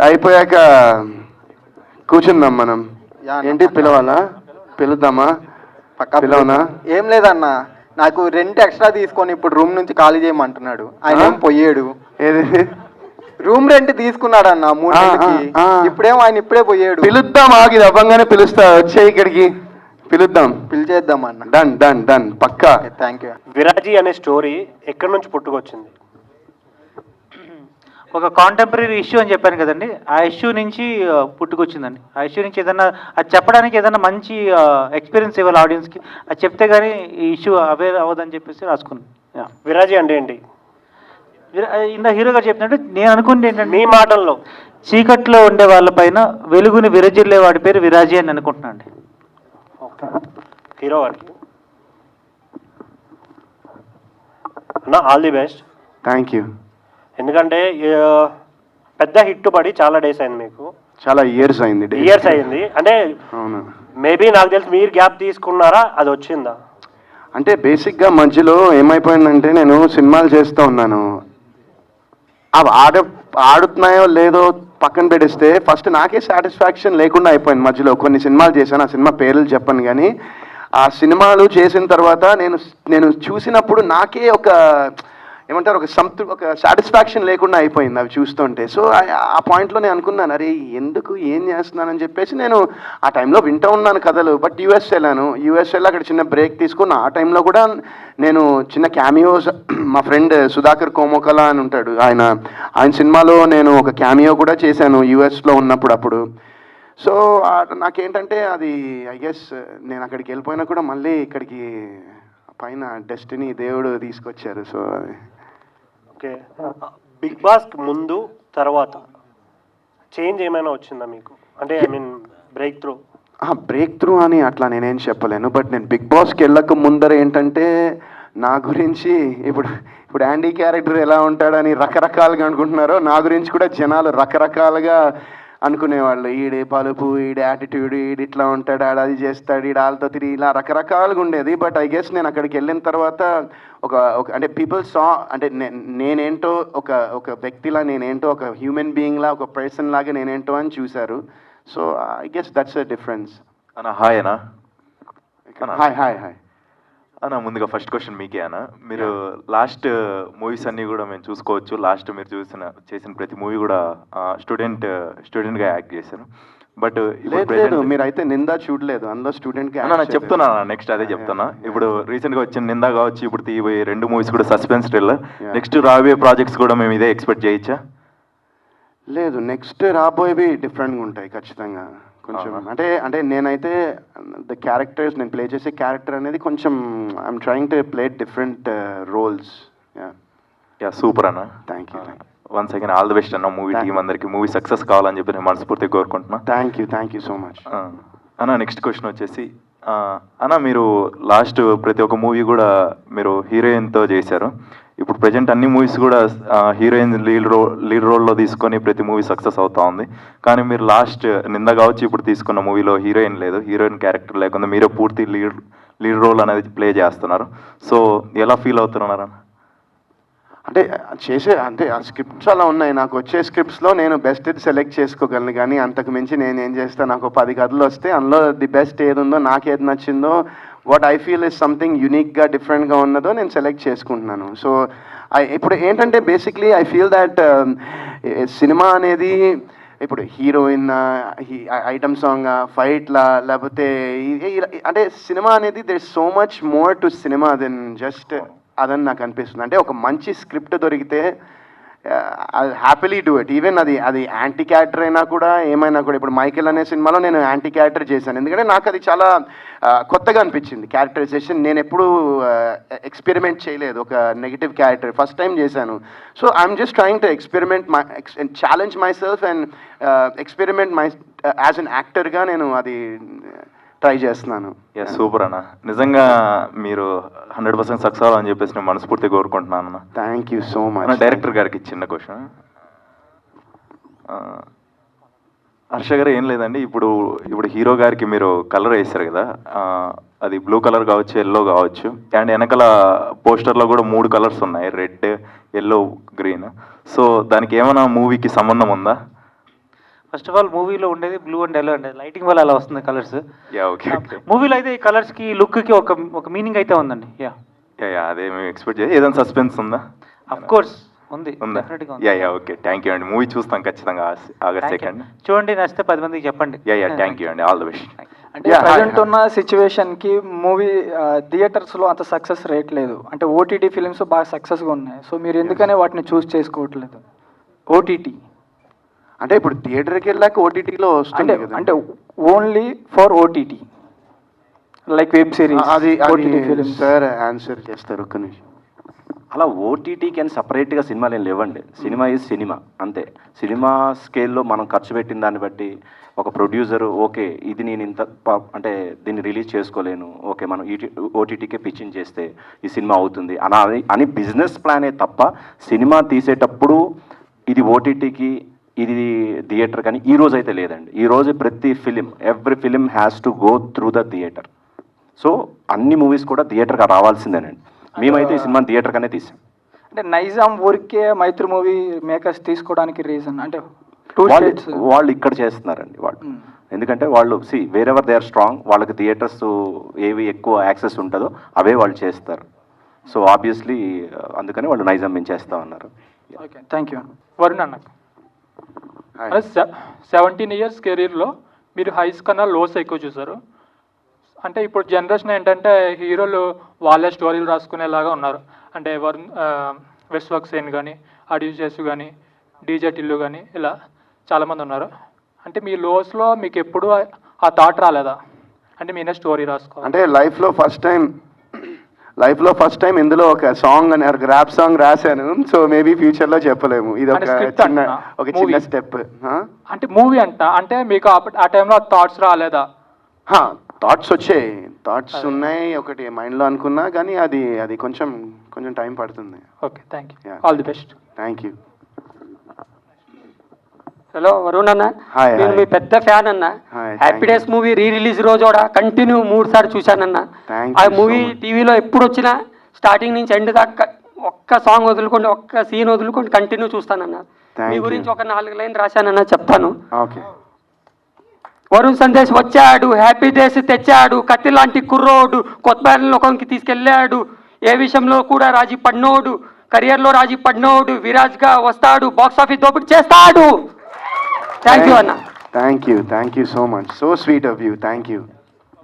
అయిపోయాక కూర్చుందాం మనం. ఏంటి పిలవాలా? పిలుద్దామా? పిలవనా? ఏం లేదన్న, నాకు రెంట్ ఎక్స్ట్రా తీసుకొని ఇప్పుడు రూమ్ నుంచి ఖాళీ చేయమంటున్నాడు. ఆయన ఏం పోయాడు. ఏది రూమ్ రెంట్ తీసుకున్నాడు అన్న 3 నెలలకి. ఇప్పుడేమో ఆయన ఇప్పుడే పోయాడు. పిలుద్దాం, ఆగి అవ్వంగానే పిలుస్తా, వచ్చే ఇక్కడికి పిలుద్దాం, పిలిచేద్దాం అన్న. డన్ డన్ డన్ పక్కా. Thank you. విరాజీ అనే స్టోరీ ఎక్కడి నుంచి పుట్టుకొచ్చింది? ఒక కాంటెంపరీ ఇష్యూ అని చెప్పాను కదండి, ఆ ఇష్యూ నుంచి పుట్టుకొచ్చిందండి. ఆ ఇష్యూ నుంచి ఏదన్నా అది చెప్పడానికి ఏదైనా మంచి ఎక్స్పీరియన్స్ ఇవ్వాలి ఆడియన్స్కి, అది చెప్తే కానీ ఈ ఇష్యూ అవేర్ అవ్వదని చెప్పేసి రాసుకున్నాను. విరాజీ అంటే ఏంటి? ఇందా హీరో గారు చెప్పినట్టు నేను అనుకుంటే ఏంటంటే, మీ మాటల్లో చీకట్లో ఉండే వాళ్ళపైన వెలుగుని విరజిల్లే వాడి పేరు విరాజీ అని అనుకుంటున్నాను అండి. హీరో గారికి అన్న all the best. Thank you. ఎందుకంటే పెద్ద హిట్ పడి చాలా డేస్ అయింది, మీకు చాలా ఇయర్స్ అయింది. ఇయర్స్ అయింది అంటే అవును. మేబీ నాకు తెలిసి మీరు గ్యాప్ తీసుకున్నారా, అది వచ్చిందా? అంటే బేసిక్గా మధ్యలో ఏమైపోయిందంటే, నేను సినిమాలు చేస్తూ ఉన్నాను, అవి ఆడుతున్నాయో లేదో పక్కన పెట్టేస్తే ఫస్ట్ నాకే సాటిస్ఫాక్షన్ లేకుండా అయిపోయింది. మధ్యలో కొన్ని సినిమాలు చేశాను, ఆ సినిమా పేర్లు చెప్పను, కానీ ఆ సినిమాలు చేసిన తర్వాత నేను చూసినప్పుడు నాకే ఒక ఏమంటారు, ఒక సాటిస్ఫాక్షన్ లేకుండా అయిపోయింది అవి చూస్తుంటే. సో ఆ పాయింట్లో నేను అనుకున్నాను, అరే ఎందుకు ఏం చేస్తున్నానని చెప్పేసి నేను ఆ టైంలో వింటూ ఉన్నాను కథలు. బట్ యూఎస్ వెళ్ళాను, అక్కడ చిన్న బ్రేక్ తీసుకున్న. ఆ టైంలో కూడా నేను చిన్న క్యామియోస్, మా ఫ్రెండ్ సుధాకర్ కోమోకలా అని ఉంటాడు, ఆయన సినిమాలో నేను ఒక క్యామియో కూడా చేశాను యూఎస్లో ఉన్నప్పుడు అప్పుడు. సో నాకేంటంటే అది ఐ గెస్ నేను అక్కడికి వెళ్ళిపోయినా కూడా మళ్ళీ ఇక్కడికి పైన డెస్టినీ దేవుడు తీసుకొచ్చారు. సో ఓకే, బిగ్ బాస్ ముందు తర్వాత చేంజ్ ఏమైనా వచ్చిందా మీకు? అంటే ఐ మీన్ బ్రేక్ త్రూ అని అట్లా నేనేం చెప్పలేను. బట్ నేను బిగ్ బాస్కి వెళ్ళక ముందర ఏంటంటే, నా గురించి ఇప్పుడు యాండీ క్యారెక్టర్ ఎలా ఉంటాడని రకరకాలుగా అనుకుంటున్నారో, నా గురించి కూడా జనాలు రకరకాలుగా అనుకునేవాళ్ళు. ఈడే పలుపు, ఈడే యాటిట్యూడ్, ఈడు ఇట్లా ఉంటాడు, ఆడ అది చేస్తాడు, ఈడ వాళ్ళతో తిరిగి, ఇలా రకరకాలుగా ఉండేది. బట్ ఐ గెస్ నేను అక్కడికి వెళ్ళిన తర్వాత ఒక అంటే పీపుల్ సా, అంటే నేనేంటో ఒక వ్యక్తిలా, నేనేంటో ఒక హ్యూమన్ బీయింగ్లా, ఒక పర్సన్ లాగా నేనేంటో అని చూశారు. So I guess that's a difference. అన్న హాయ్ అన్న. హాయ్ హాయ్ హాయ్ అన్న, ముందుగా ఫస్ట్ క్వశ్చన్ మీకే అన్న. మీరు లాస్ట్ మూవీస్ అన్నీ కూడా మేము చూసుకోవచ్చు, లాస్ట్ మీరు చేసిన ప్రతి మూవీ కూడా స్టూడెంట్గా యాక్ట్ చేశారు. బట్ లేదు, మీరైతే నిందా చూడలేదు, అందులో స్టూడెంట్గా నేను చెప్తున్నా, నెక్స్ట్ అదే చెప్తున్నా. ఇప్పుడు రీసెంట్గా వచ్చిన నిందా కావచ్చు, ఇప్పుడు తీయబోయే 2 మూవీస్ కూడా సస్పెన్స్ థ్రిల్లర్. నెక్స్ట్ రాబోయే ప్రాజెక్ట్స్ కూడా మేము ఇదే ఎక్స్పెక్ట్ చేయొచ్చా? లేదు, నెక్స్ట్ రాబోయేవి డిఫరెంట్గా ఉంటాయి ఖచ్చితంగా. కొంచెం అంటే నేనైతే ద క్యారెక్టర్స్, నేను ప్లే చేసే క్యారెక్టర్ అనేది కొంచెం I'm trying to play different roles. Yeah super అన్న. Thank you. Once again all the best అన్న మూవీ టీమ్ అందరికి. మూవీ సక్సెస్ కావాలని చెప్పి నేను మనస్ఫూర్తిగా కోరుకుంటున్నా. థ్యాంక్ యూ సో మచ్ అన్న. నెక్స్ట్ క్వశ్చన్ వచ్చేసి, అన్న మీరు లాస్ట్ ప్రతి ఒక్క మూవీ కూడా మీరు హీరోయిన్తో చేశారు. ఇప్పుడు ప్రజెంట్ అన్ని మూవీస్ కూడా హీరోయిన్ లీడ్ రోల్లో తీసుకొని ప్రతి మూవీ సక్సెస్ అవుతా ఉంది. కానీ మీరు లాస్ట్ నింద కావచ్చు ఇప్పుడు తీసుకున్న మూవీలో హీరోయిన్ లేదు, హీరోయిన్ క్యారెక్టర్ లేకుండా మీరే పూర్తి లీడ్ రోల్ అనేది ప్లే చేస్తున్నారు. సో ఎలా ఫీల్ అవుతున్నారు? అంటే ఆ స్క్రిప్ట్స్ అలా ఉన్నాయి. నాకు వచ్చే స్క్రిప్ట్స్లో నేను బెస్ట్ సెలెక్ట్ చేసుకోగలను, కానీ అంతకు మించి నేను ఏం చేస్తాను, నాకు 10 కథలు వస్తే అందులో ది బెస్ట్ ఏది ఉందో, నాకేది నచ్చిందో, what I feel is something యూనిక్గా డిఫరెంట్గా ఉన్నదో నేను సెలెక్ట్ చేసుకుంటున్నాను. సో ఇప్పుడు ఏంటంటే basically I feel that cinema అనేది ఇప్పుడు హీరోయిన్, ఐటమ్ సాంగ్, ఫైట్లా, లేకపోతే అంటే సినిమా అనేది there so much more to cinema than just అదని నాకు అనిపిస్తుంది. అంటే ఒక మంచి స్క్రిప్ట్ దొరికితే హ్యాపీలీ డూ ఇట్. ఈవెన్ అది యాంటీ క్యారెక్టర్ అయినా కూడా ఏమైనా కూడా. ఇప్పుడు మైకేల్ అనే సినిమాలో నేను యాంటీ క్యారెక్టర్ చేశాను, ఎందుకంటే నాకు అది చాలా కొత్తగా అనిపించింది క్యారెక్టరైజేషన్. నేను ఎప్పుడూ ఎక్స్పెరిమెంట్ చేయలేదు ఒక నెగిటివ్ క్యారెక్టర్, ఫస్ట్ టైం చేశాను. So I'm just trying to challenge my self and experiment as an యాక్టర్గా నేను అది ట్రై చేస్తున్నాను. సూపర్ అన్న. నిజంగా మీరు 100% సక్సెస్ అవ్వాలని చెప్పేసి నేను మనస్ఫూర్తిగా కోరుకుంటున్నాను అన్న. Thank you so much. Director గారికి చిన్న క్వశ్చన్. హర్ష గారు ఏం లేదండి, ఇప్పుడు హీరో గారికి మీరు కలర్ వేస్తారు కదా, అది బ్లూ కలర్ కావచ్చు, ఎల్లో కావచ్చు, అండ్ వెనకాల పోస్టర్లో కూడా 3 కలర్స్ ఉన్నాయి, రెడ్, ఎల్లో, గ్రీన్. సో దానికి ఏమైనా మూవీకి సంబంధం ఉందా? ఫస్ట్ ఆఫ్ ఆల్ మూవీలో ఉండేది బ్లూ అండ్ ఎల్లో అండి, లైటింగ్ వల్ల అలా వస్తుంది కలర్స్. ఓకే. మూవీలో అయితే ఈ కలర్స్కి లుక్కి ఒక మీనింగ్ అయితే ఉందండి. అదే మేము ఎక్స్పెక్ట్ చేయాలి. ఏదైనా సస్పెన్స్ ఉందా? అఫ్ కోర్స్ ఉంది, ఉందా? డెఫినెట్గా ఉంది. ఓకే, థ్యాంక్ యూ అండి. మూవీ చూస్తాం ఖచ్చితంగా ఆగస్ట్ Thank you. 2nd. చూడండి, నచ్చితే 10 మందికి చెప్పండి. థ్యాంక్ యూ అండి, ఆల్ ద బెస్ట్. అంటే ప్రజెంట్ ఉన్న సిచ్యువేషన్కి మూవీ థియేటర్స్లో అంత సక్సెస్ రేట్ లేదు. అంటే ఓటీటీ ఫిలిమ్స్ బాగా సక్సెస్గా ఉన్నాయి. సో మీరు ఎందుకనే వాటిని చూస్ చేసుకోవట్లేదు? ఓటీటీ అంటే ఇప్పుడు థియేటర్కి వెళ్ళాక ఓటీటీలో వస్తుంది కదా. అంటే only for OTT like web series, అది ఓటీటీ ఫిలిమ్స్. సార్ ఆన్సర్ చేస్తారు ఒక్క నిమిషం. అలా ఓటీటీకి అని సపరేట్గా సినిమాలు ఏం లేవండి. సినిమా ఈజ్ సినిమా అంతే. సినిమా స్కేల్లో మనం ఖర్చు పెట్టిన దాన్ని బట్టి ఒక ప్రొడ్యూసరు ఓకే ఇది నేను ఇంత అంటే దీన్ని రిలీజ్ చేసుకోలేను, ఓకే మనం ఓటీటీకే పిచ్చింగ్ చేస్తే ఈ సినిమా అవుతుంది అని బిజినెస్ ప్లానే తప్ప సినిమా తీసేటప్పుడు ఇది ఓటీటీకి ఇది థియేటర్ కానీ ఈ రోజు అయితే లేదండి. ఈ రోజు ప్రతి film every film has to go through the theatre. So అన్ని మూవీస్ కూడా థియేటర్గా రావాల్సిందేనండి. మేమైతే ఈ సినిమా థియేటర్గానే తీసాం. అంటే నైజాం ఊరికే మైత్రి మూవీ మేకర్స్ తీసుకోవడానికి రీజన్ అంటే వాళ్ళు ఇక్కడ చేస్తున్నారండి వాళ్ళు. ఎందుకంటే వాళ్ళు వేరెవర్ దే ఆర్ స్ట్రాంగ్, వాళ్ళకి థియేటర్స్ ఏవి ఎక్కువ యాక్సెస్ ఉంటుందో అవే వాళ్ళు చేస్తారు. సో ఆబ్వియస్లీ అందుకని వాళ్ళు నైజాం మేము చేస్తా ఉన్నారు. Okay, thank you. వరుణ్ అన్న, 17 ఇయర్స్ కెరీర్లో మీరు హైస్ కన్నా లోస్ ఎక్కువ చూసారు. అంటే ఇప్పుడు జనరేషన్ ఏంటంటే హీరోలు వాళ్ళే స్టోరీలు రాసుకునేలాగా ఉన్నారు. అంటే విశ్వక్ సేన్ కానీ, అడ్యూజెస్ కానీ, డీజే టిల్లు కానీ ఇలా చాలామంది ఉన్నారు. అంటే మీ లోస్లో మీకు ఎప్పుడు ఆ థాట్ రాలేదా? అంటే మీనే స్టోరీ రాసుకోవాలి. అంటే లైఫ్లో ఫస్ట్ టైం ఇందులో ఒక సాంగ్ అని ఒక ర్యాప్ సాంగ్ రాశాను. సో మేబీ ఫ్యూచర్లో చెప్పలేము. ఇది ఒక చిన్న స్టెప్. అంటే మూవీ అంటే మీకు ఆ టైంలో థాట్స్ రాలేదా? థాట్స్ వచ్చాయి, థాట్స్ ఉన్నాయి, ఒకటి మైండ్లో అనుకున్నా కానీ అది కొంచెం టైం పడుతుంది. Okay, thank you, all the best. Thank you. Hello Varun అన్న, హాయ్. నేను మీ పెద్ద ఫ్యాన్ అన్న. హ్యాపీ డేస్ మూవీ రిలీజ్ రోజు కూడా కంటిన్యూ 3 సార్లు చూశానన్న. ఆ మూవీ టీవీలో ఎప్పుడు వచ్చినా స్టార్టింగ్ నుంచి ఎండ్ దాకా ఒక్క సాంగ్ వదులుకోండి, ఒక్క సీన్ వదులుకోండి కంటిన్యూ చూస్తానన్న. మీ గురించి ఒక 4 లైన్ రాశానన్న, చెప్తాను. ఓకే. వరుణ్ సందేశ్ వచ్చాడు, హ్యాపీ డేస్ తెచ్చాడు, కత్తి లాంటి కుర్రోడు, కొత్త లోకంకి తీసుకెళ్ళాడు, ఏ విషయంలో కూడా రాజీ పడినోడు, కెరియర్లో రాజీ పడినోడు, విరాజ్గా వస్తాడు, బాక్స్ ఆఫీస్ దోపిడి చేస్తాడు. థ్యాంక్ యూ అన్న. Thank you so much. So sweet of you. Thank you.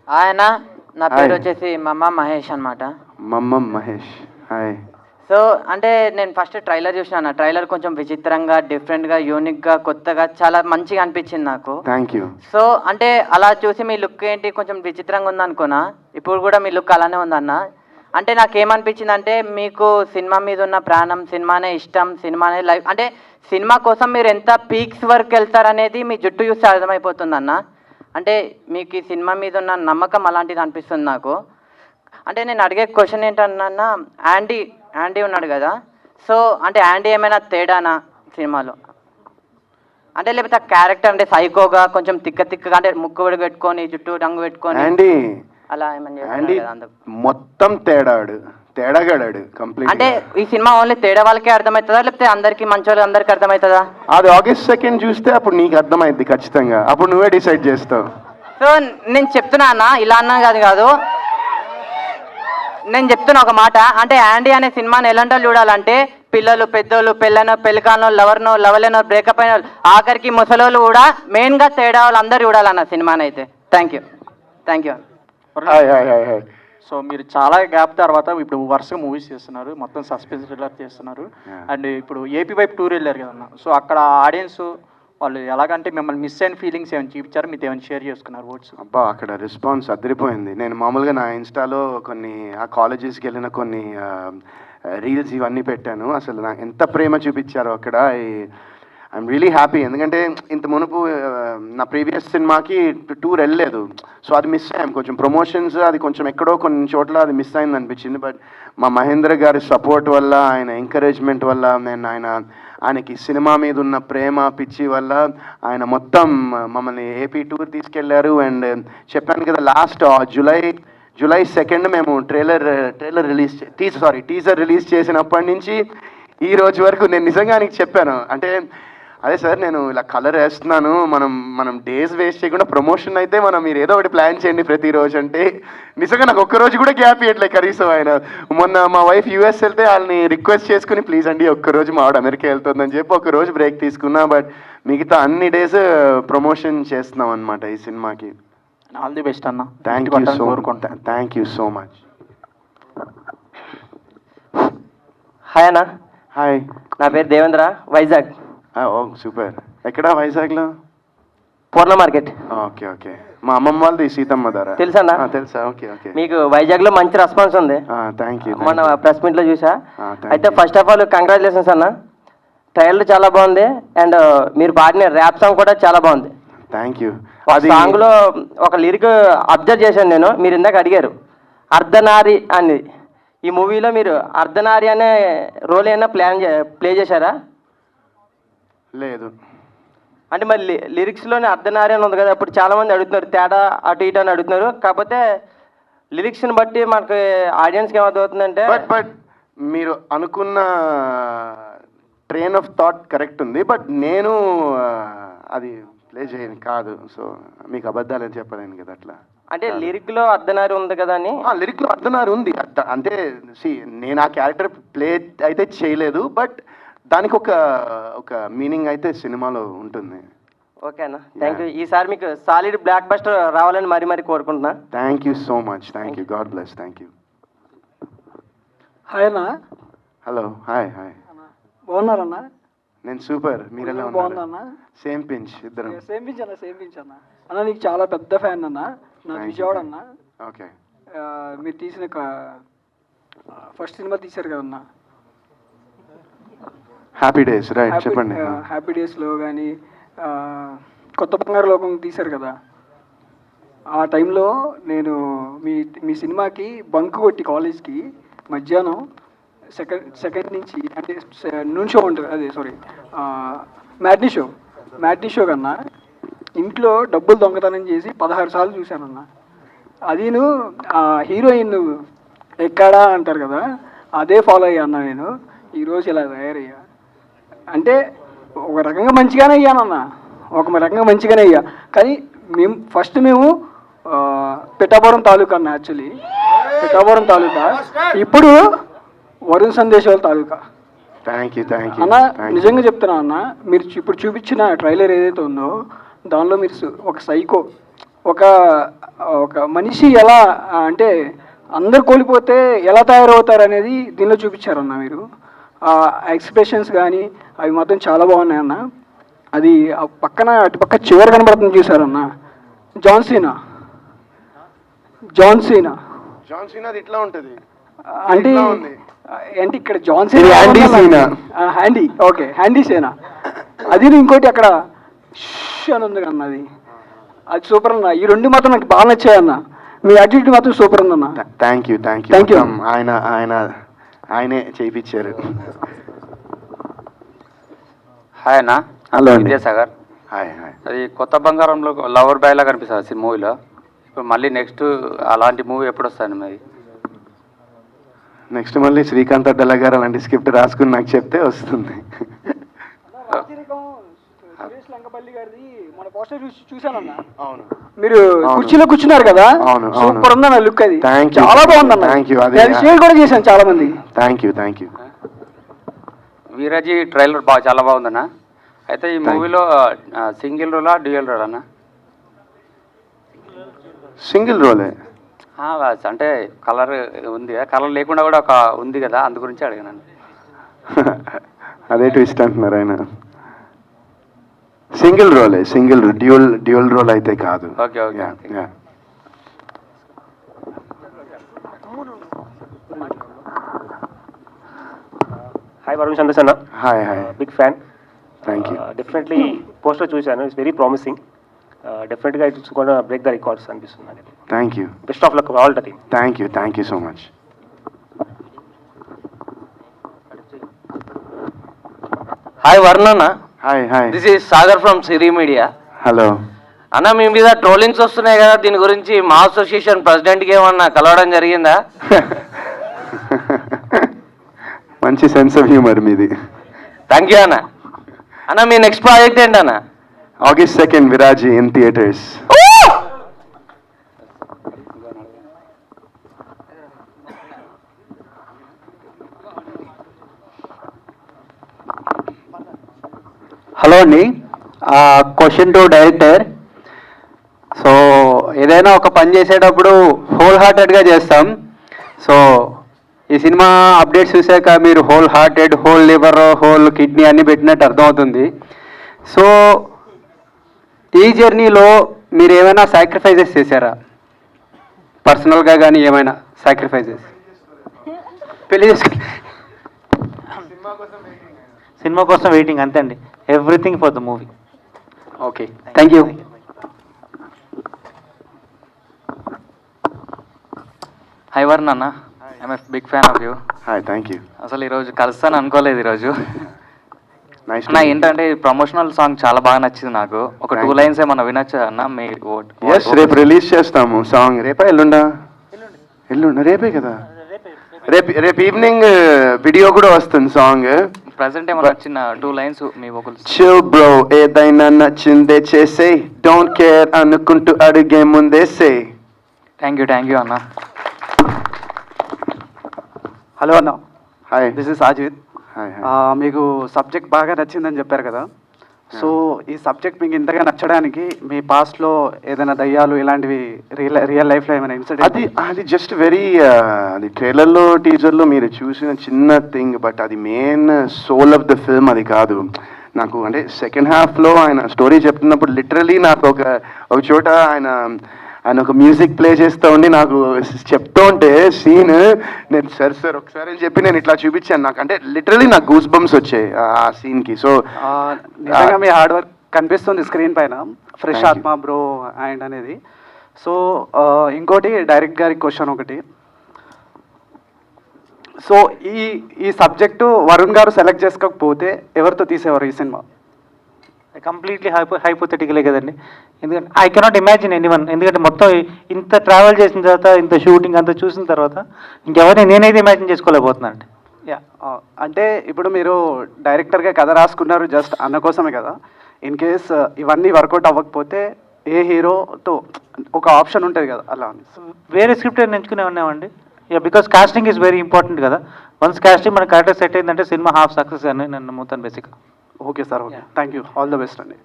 ఆయన నా పేరు వచ్చేసి మమ్మ మహేష్ అనమాట. మమ్మ మహేష్, హాయ్. సో అంటే నేను ఫస్ట్ ట్రైలర్ చూసినా. ట్రైలర్ కొంచెం విచిత్రంగా, డిఫరెంట్గా, యూనిక్గా, కొత్తగా చాలా మంచిగా అనిపించింది నాకు. Thank you. సో అంటే అలా చూసి మీ లుక్ ఏంటి కొంచెం విచిత్రంగా ఉందనుకున్నా. ఇప్పుడు కూడా మీ లుక్ అలానే ఉందన్న. అంటే నాకేమనిపించింది అంటే మీకు సినిమా మీద ఉన్న ప్రాణం, సినిమానే ఇష్టం, సినిమానే లైఫ్. అంటే సినిమా కోసం మీరు ఎంత పీక్స్ వరకు వెళ్తారనేది మీ జుట్టు చూస్తే అర్థమైపోతుంది అన్న. అంటే మీకు ఈ సినిమా మీద ఉన్న నమ్మకం అలాంటిది అనిపిస్తుంది నాకు. అంటే నేను అడిగే క్వశ్చన్ ఏంటన్నా, యాండీ ఉన్నాడు కదా, సో అంటే యాండీ ఏమైనా తేడానా సినిమాలో? అంటే లేకపోతే ఆ క్యారెక్టర్ అంటే సైకోగా కొంచెం తిక్కగా అంటే ముక్కు విడి పెట్టుకొని జుట్టు రంగు పెట్టుకొని అలా ఏమన్నా మొత్తం తేడాగాడాడు కంప్లీట్. అంటే ఈ సినిమా ఓన్లీ తేడా వాళ్ళకే అర్థమవుతుందా లేకపోతే అందరికి మంచి వాళ్ళకి అందరికి అర్థమవుతుందా? అది August 2 చూస్తే అప్పుడు నీకు అర్థమైంది ఖచ్చితంగా. అప్పుడు నువ్వే డిసైడ్ చేస్తావు. సో నేను చెప్తున్నా అన్న, ఇలా అన్నా కాదు, నేను చెప్తున్నా ఒక మాట. అంటే యాండీ అనే సినిమాని ఎలాంటి వాళ్ళు చూడాలంటే పిల్లలు, పెద్దోళ్ళు, పెళ్ళికానో, లవర్నో, లవలేనో, బ్రేకప్ అయిన ఆఖరికి ముసలోళ్ళు కూడా మెయిన్గా తేడా వాళ్ళు అందరు చూడాలన్న సినిమాని అయితే. Thank you. సో మీరు చాలా గ్యాప్ తర్వాత ఇప్పుడు వరుసగా మూవీస్ చేస్తున్నారు, మొత్తం సస్పెన్స్ థ్రిల్లర్ చేస్తున్నారు. అండ్ ఇప్పుడు ఏపీ వైపు టూర్ వెళ్ళారు కదన్న. సో అక్కడ ఆడియన్స్ వాళ్ళు ఎలాగంటే మిమ్మల్ని మిస్ అయిన ఫీలింగ్స్ ఏమైనా చూపించారు, మీతో ఏమైనా షేర్ చేసుకున్నారు వర్డ్స్? అబ్బా, అక్కడ రెస్పాన్స్ అదిరిపోయింది. నేను మామూలుగా నా ఇన్స్టాలో కొన్ని ఆ కాలేజెస్కి వెళ్ళిన కొన్ని రీల్స్ ఇవన్నీ పెట్టాను. అసలు నాకు ఎంత ప్రేమ చూపించారో అక్కడ. I'm really happy. ఎందుకంటే ఇంత మునుపు నా ప్రీవియస్ సినిమాకి టూర్ వెళ్ళలేదు. సో అది మిస్ అయ్యాం. కొంచెం ప్రమోషన్స్ అది కొంచెం ఎక్కడో కొన్ని చోట్ల అది మిస్ అయింది అనిపించింది. బట్ మా మహేంద్ర గారి సపోర్ట్ వల్ల, ఆయన ఎంకరేజ్మెంట్ వల్ల, ఆయనకి సినిమా మీద ఉన్న ప్రేమ పిచ్చి వల్ల ఆయన మొత్తం మమ్మల్ని ఏపీ టూర్ తీసుకెళ్లారు. అండ్ చెప్పాను కదా, లాస్ట్ జూలై 2 మేము టీజర్ రిలీజ్ చేసినప్పటి నుంచి ఈ రోజు వరకు నేను నిజంగా ఆయనకి చెప్పాను. అంటే అదే సార్ నేను ఇలా కలర్ వేస్తున్నాను, మనం డేస్ వేస్ట్ చేయకుండా ప్రమోషన్ అయితే మీరు ఏదో ఒకటి ప్లాన్ చేయండి ప్రతిరోజు అంటే నిజంగా నాకు ఒక్కరోజు కూడా గ్యాప్ ఇవ్వట్లేదు కనీసం ఆయన. మొన్న మా వైఫ్ యూఎస్ వెళ్తే వాళ్ళని రిక్వెస్ట్ చేసుకుని ప్లీజ్ అండి ఒక్కరోజు మా ఆవిడ అమెరికా వెళ్తుందని చెప్పి ఒకరోజు బ్రేక్ తీసుకున్నా. బట్ మిగతా అన్ని డేస్ ప్రమోషన్ చేస్తున్నాం అనమాట ఈ సినిమాకి. ఆల్ ది బెస్ట్ అన్న. Thank you so much. Hi అన్న. హాయ్, నా పేరు దేవేంద్ర, వైజాగ్. ఓ సూపర్. ఎక్కడ వైజాగ్లో? పూర్ణ మార్కెట్. Okay okay. మా అమ్మమ్మ వాళ్ళది సీతమ్మ ధర తెలుసా? తెలుసా. Okay okay. మీకు వైజాగ్లో మంచి రెస్పాన్స్ ఉంది. Thank you. మన ప్రెస్ మీట్లో చూసా. అయితే ఫస్ట్ ఆఫ్ ఆల్ కంగ్రాచులేషన్స్ అన్న. ట్రైలర్ చాలా బాగుంది అండ్ మీరు పాడిన ర్యాప్ సాంగ్ కూడా చాలా బాగుంది. Thank you. అది సాంగ్లో ఒక లిరిక్ అబ్జర్వ్ చేశాను నేను. మీరు ఇందాక అడిగారు అర్ధనారి అని. ఈ మూవీలో మీరు అర్ధనారి అనే రోల్ ఏమైనా ప్లే చేశారా? లేదు. అంటే మరి లిరిక్స్లోనే అర్ధనారి అని ఉంది కదా, అప్పుడు చాలామంది అడుగుతున్నారు తేడా అటు ఇటు అని అడుగుతున్నారు. కాకపోతే లిరిక్స్ని బట్టి మనకి ఆడియన్స్కి ఏమవుతుందంటే బట్ మీరు అనుకున్న ట్రైన్ ఆఫ్ థాట్ కరెక్ట్ ఉంది. బట్ నేను అది ప్లే చేయను కాదు. సో మీకు అబద్ధాలని చెప్పలేను కదా అట్లా. అంటే లిరిక్లో అర్ధనారి ఉంది కదా అని. లిరిక్లో అర్ధనారి ఉంది అంటే నేను ఆ క్యారెక్టర్ ప్లే అయితే చేయలేదు. బట్ దానికి ఒక మీనింగ్ అయితే సినిమాలో ఉంటుంది. ఓకే అన్న, థ్యాంక్ యూ. ఈసారి మీకు సాలిడ్ బ్లాక్ బస్టర్ రావాలని మరీ కోరుకుంటున్నా. Thank you so much. Thank you. God bless. Thank you. Hi అన్న. హలో. Hi hi. బాగున్నారన్నా? నేను సూపర్. మీరు ఎలా బాగున్నా? సేమ్ పించ్ ఇద్దరం. సేమ్ పించ్ అన్న. అన్న నీకు చాలా పెద్ద ఫ్యాన్ అన్న. నా విజయవాడ అన్న. ఓకే. మీరు తీసిన ఫస్ట్ సినిమా తీశారు కదన్నా, హ్యాపీ డేస్. రైట్, చెప్పండి. హ్యాపీ డేస్లో కానీ కొత్త బంగారు లోకం తీశారు కదా, ఆ టైంలో నేను మీ సినిమాకి బంక్ కొట్టి కాలేజ్కి మధ్యాహ్నం సెకండ్ నుంచి అంటే నూన్ షో ఉంటుంది, అదే సారీ మ్యాట్నీ షో కన్నా ఇంట్లో డబ్బులు దొంగతనం చేసి 16 సార్లు చూశానన్నా. అదిను హీరోయిన్ ఎక్కడా అంటారు కదా, అదే ఫాలో అయ్యా అన్న. నేను ఈరోజు ఇలా తయారయ్యా అంటే ఒక రకంగా మంచిగానే అయ్యానన్నా, అయ్యా. కానీ మేము పిఠాపురం తాలూకా అన్న, యాక్చువల్లీ పిఠాపురం తాలూకా, ఇప్పుడు వరుణ్ సందేశ్ వాళ్ళ తాలూకా. అన్న నిజంగా చెప్తున్నా అన్న, మీరు ఇప్పుడు చూపించిన ట్రైలర్ ఏదైతే ఉందో దానిలో మీరు ఒక సైకో, ఒక మనిషి ఎలా అంటే అందరు కోల్పోతే ఎలా తయారవుతారు అనేది దీనిలో చూపించారన్న. మీరు ఎక్స్ప్రెషన్స్ కానీ అవి మాత్రం చాలా బాగున్నాయి అన్న. అది అటుపక్క చివరి కనబడుతుంది చూసారన్న, జాన్ సీనా ఇట్లా ఉంటుంది అంటే ఇక్కడ John Cena handy, okay handy సేనా. అది ఇంకోటి అక్కడ అని ఉంది అన్న, అది సూపర్ అన్న. ఈ రెండు మాత్రం నాకు బాగా నచ్చాయి అన్న. మీ యాటిట్యూడ్ మాత్రం సూపర్ ఉందన్న. Thank you. ఆయనే చేయించారు. హాయ్ అన్న. హలో విద్యాసాగర్. Hi hi. అది కొత్త బంగారంలో లవర్ బాయ్ లా కనిపిస్తుంది మూవీలో. ఇప్పుడు మళ్ళీ నెక్స్ట్ అలాంటి మూవీ ఎప్పుడు వస్తుంది మరి? నెక్స్ట్ మళ్ళీ శ్రీకాంత్ అడ్డల గారు అలాంటి స్క్రిప్ట్ రాసుకుని నాకు చెప్తే వస్తుంది. మీరు కుర్చీలో కూర్చున్నారు కదా, సూపర్ ఉందన్న లుక్. అది చాలా బాగుందన్న. షేర్ కూడా చేశాను చాలా మంది. Thank you. వీరాజీ ట్రైలర్ చాలా బాగుందన్న. అయితే ఈ మూవీలో సింగిల్ రోలా డ్యూయల్ రోల్ అన్న? సింగిల్ రోలే. అంటే కలర్ ఉంది కదా, కలర్ లేకుండా కూడా ఒక ఉంది కదా, అందు గురించి అడిగాను. అదే ట్విస్ట్ అంటున్నారు ఆయన. సింగిల్ రోలే, డ్యూయల్ రోల్ అయితే కాదు. Okay okay. Hi Varun Sandesh అన్న. Hi. Big fan. Thank you. Definitely poster చూశాను, ఇట్స్ వెరీ ప్రామిసింగ్. డెఫినెట్గా it's gonna break the records అనిపిస్తుంది. Thank you. Best of luck all the team. Thank you so much. Hi Varun అన్న. Hi. This is Sagar from Siri media. Hello అన్న, మీ మీద trollings వస్తున్నాయి కదా, దీని గురించి మా అసోసియేషన్ ప్రెసిడెంట్కి ఏమన్నా కలవడం జరిగిందా? మంచి సెన్స్ ఆఫ్ హ్యూమర్ మీది. థ్యాంక్ యూ అన్న. అన్న మీ నెక్స్ట్ ప్రాజెక్ట్ ఏంటన్నా? August 2nd, Viraji in theaters. Hello అండి, క్వశ్చన్ టు డైరెక్టర్. సో ఏదైనా ఒక పని చేసేటప్పుడు హోల్ హార్టెడ్గా చేస్తాం. సో ఈ సినిమా అప్డేట్స్ చూసాక మీరు whole hearted, whole liver, whole kidney అన్ని పెట్టినట్టు అర్థమవుతుంది. సో ఈ జర్నీలో మీరు ఏమైనా సాక్రిఫైజెస్ చేశారా? పర్సనల్గా కానీ ఏమైనా సాక్రిఫైజెస్? పెళ్లి చేసుకుని సినిమా కోసం వెయిటింగ్ అంతే అండి. Everything for the movie. Okay, thank you. Hi Varun అన్న, I'm a big fan of you. Hi, thank you. అసలు ఈరోజు కలుస్తాను అనుకోలేదు ఈరోజు. నైస్. నా ఏంటంటే ప్రమోషనల్ సాంగ్ చాలా బాగా నచ్చింది నాకు. ఒక 2 లైన్స్ ఏమన్నా వినొచ్చా అన్న? మీ ఎస్, రేపు రిలీజ్ చేస్తాము సాంగ్. రేపా ఎల్లుండా? ఎల్లుండా, రేపే కదా. రేపు ఈవినింగ్ వీడియో కూడా వస్తుంది సాంగ్. ప్రెసెంట్ ఏమన్నా చిన్న 2 లైన్స్ మీ వోకల్స్. చిల్ బ్రో, ఏదైనా నచ్చిందే చేసే, డోంట్ కేర్ అనుకుంటూ అడిగే ముందే సే. థ్యాంక్ యూ అన్న. హలో అన్న. Hi, this is Ajith. మీకు సబ్జెక్ట్ బాగా నచ్చిందని చెప్పారు కదా. సో ఈ సబ్జెక్ట్ మీకు ఇంతగా నచ్చడానికి మీ పాస్ట్లో ఏదైనా దయ్యాలు ఇలాంటివి రియల్ లైఫ్లో ఏమైనా ఇన్సిడెంట్? అది జస్ట్ వెరీ అది ట్రైలర్లో టీజర్లో మీరు చూసిన చిన్న థింగ్, బట్ అది main soul of the film అది కాదు. నాకు అంటే సెకండ్ హాఫ్లో ఆయన స్టోరీ చెప్తున్నప్పుడు లిటరలీ నాకు ఒక చోట ఆయన ఒక మ్యూజిక్ ప్లే చేస్తూ ఉండి నాకు చెప్తూ ఉంటే సీన్, నేను సార్ ఒకసారి అని చెప్పి నేను ఇట్లా చూపించాను. నాకు అంటే లిటరలీ నాకు గూస్ బంప్స్ వచ్చాయి ఆ సీన్కి. సో నిజంగా మీ హార్డ్ వర్క్ కనిపిస్తుంది స్క్రీన్ పైన. ఫ్రెష్ ఆత్మ బ్రో అండ్ అనేది. సో ఇంకోటి డైరెక్ట్ గారికి క్వశ్చన్ ఒకటి. సో ఈ సబ్జెక్టు వరుణ్ గారు సెలెక్ట్ చేసుకోకపోతే ఎవరితో తీసేవారు ఈ సినిమా? కంప్లీట్లీ హైపోథెటికలే కదండి. ఎందుకంటే ఐ కెనాట్ ఇమాజిన్ ఎనీవన్. ఎందుకంటే మొత్తం ఇంత ట్రావెల్ చేసిన తర్వాత, ఇంత షూటింగ్ అంతా చూసిన తర్వాత ఇంకెవరిని నేనైతే ఇమాజిన్ చేసుకోలేకపోతున్నాను అండి. అంటే ఇప్పుడు మీరు డైరెక్టర్గా కథ రాసుకున్నారు జస్ట్ అన్న కోసమే కదా. ఇన్ కేస్ ఇవన్నీ వర్కౌట్ అవ్వకపోతే ఏ హీరోతో ఒక ఆప్షన్ ఉంటుంది కదా, అలా వేరే స్క్రిప్ట్ ఎంచుకునే ఉన్నామండి. Because casting is very important కదా. వన్స్ కాస్టింగ్ మన కరెక్ట్గా సెట్ అయిందంటే సినిమా హాఫ్ సక్సెస్ అని నేను నమ్ముతాను బేసిక్గా. Okay sir, okay, thank you, all the best అండి.